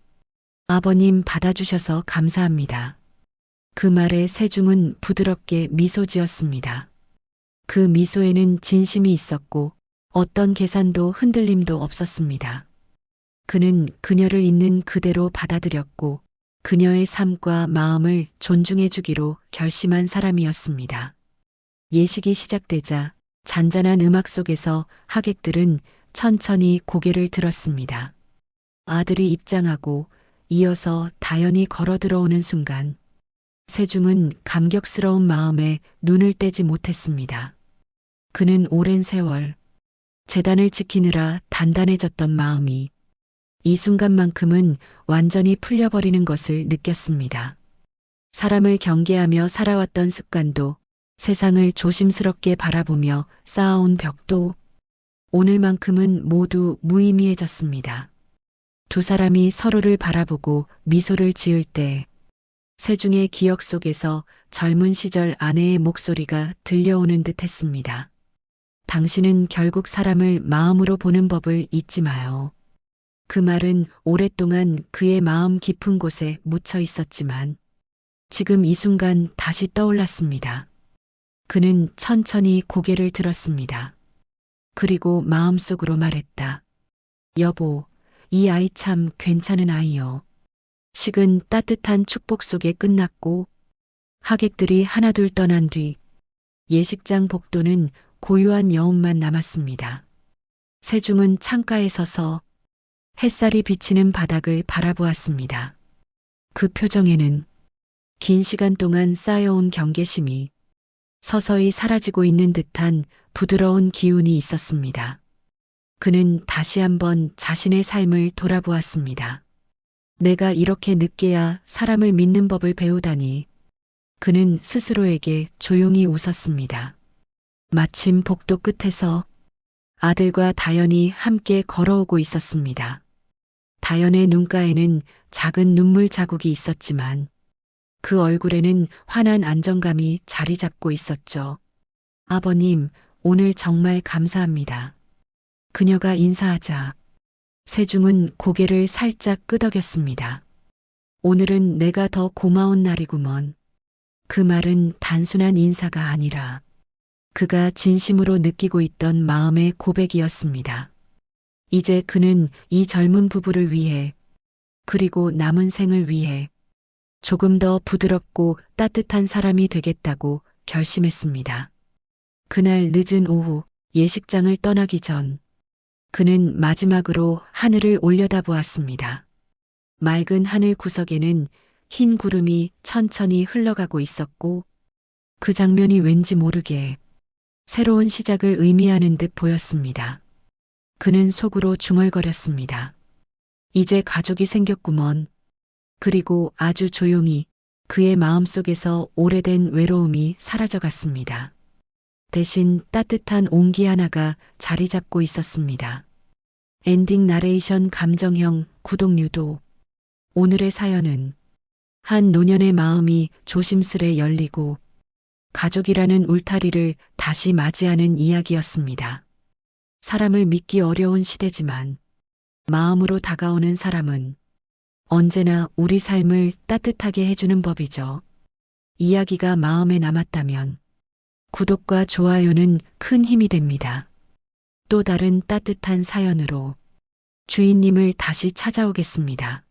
아버님 받아주셔서 감사합니다. 그 말에 세중은 부드럽게 미소 지었습니다. 그 미소에는 진심이 있었고 어떤 계산도 흔들림도 없었습니다. 그는 그녀를 있는 그대로 받아들였고 그녀의 삶과 마음을 존중해 주기로 결심한 사람이었습니다. 예식이 시작되자 잔잔한 음악 속에서 하객들은 천천히 고개를 들었습니다. 아들이 입장하고 이어서 다연이 걸어 들어오는 순간 세중은 감격스러운 마음에 눈을 떼지 못했습니다. 그는 오랜 세월 재단을 지키느라 단단해졌던 마음이 이 순간만큼은 완전히 풀려버리는 것을 느꼈습니다. 사람을 경계하며 살아왔던 습관도 세상을 조심스럽게 바라보며 쌓아온 벽도 오늘만큼은 모두 무의미해졌습니다. 두 사람이 서로를 바라보고 미소를 지을 때 세중의 기억 속에서 젊은 시절 아내의 목소리가 들려오는 듯 했습니다. 당신은 결국 사람을 마음으로 보는 법을 잊지 마요. 그 말은 오랫동안 그의 마음 깊은 곳에 묻혀 있었지만 지금 이 순간 다시 떠올랐습니다. 그는 천천히 고개를 들었습니다. 그리고 마음속으로 말했다. 여보, 이 아이 참 괜찮은 아이요. 식은 따뜻한 축복 속에 끝났고 하객들이 하나둘 떠난 뒤 예식장 복도는 고요한 여운만 남았습니다. 세중은 창가에 서서 햇살이 비치는 바닥을 바라보았습니다. 그 표정에는 긴 시간 동안 쌓여온 경계심이 서서히 사라지고 있는 듯한 부드러운 기운이 있었습니다. 그는 다시 한번 자신의 삶을 돌아보았습니다. 내가 이렇게 늦게야 사람을 믿는 법을 배우다니. 그는 스스로에게 조용히 웃었습니다. 마침 복도 끝에서 아들과 다연이 함께 걸어오고 있었습니다. 다연의 눈가에는 작은 눈물 자국이 있었지만 그 얼굴에는 환한 안정감이 자리 잡고 있었죠. 아버님, 오늘 정말 감사합니다. 그녀가 인사하자 세중은 고개를 살짝 끄덕였습니다. 오늘은 내가 더 고마운 날이구먼. 그 말은 단순한 인사가 아니라 그가 진심으로 느끼고 있던 마음의 고백이었습니다. 이제 그는 이 젊은 부부를 위해 그리고 남은 생을 위해 조금 더 부드럽고 따뜻한 사람이 되겠다고 결심했습니다. 그날 늦은 오후 예식장을 떠나기 전 그는 마지막으로 하늘을 올려다보았습니다. 맑은 하늘 구석에는 흰 구름이 천천히 흘러가고 있었고 그 장면이 왠지 모르게 새로운 시작을 의미하는 듯 보였습니다. 그는 속으로 중얼거렸습니다. 이제 가족이 생겼구먼. 그리고 아주 조용히 그의 마음속에서 오래된 외로움이 사라져갔습니다. 대신 따뜻한 온기 하나가 자리 잡고 있었습니다. 엔딩 나레이션 감정형 구독 유도. 오늘의 사연은 한 노년의 마음이 조심스레 열리고 가족이라는 울타리를 다시 맞이하는 이야기였습니다. 사람을 믿기 어려운 시대지만 마음으로 다가오는 사람은 언제나 우리 삶을 따뜻하게 해주는 법이죠. 이야기가 마음에 남았다면 구독과 좋아요는 큰 힘이 됩니다. 또 다른 따뜻한 사연으로 주인님을 다시 찾아오겠습니다.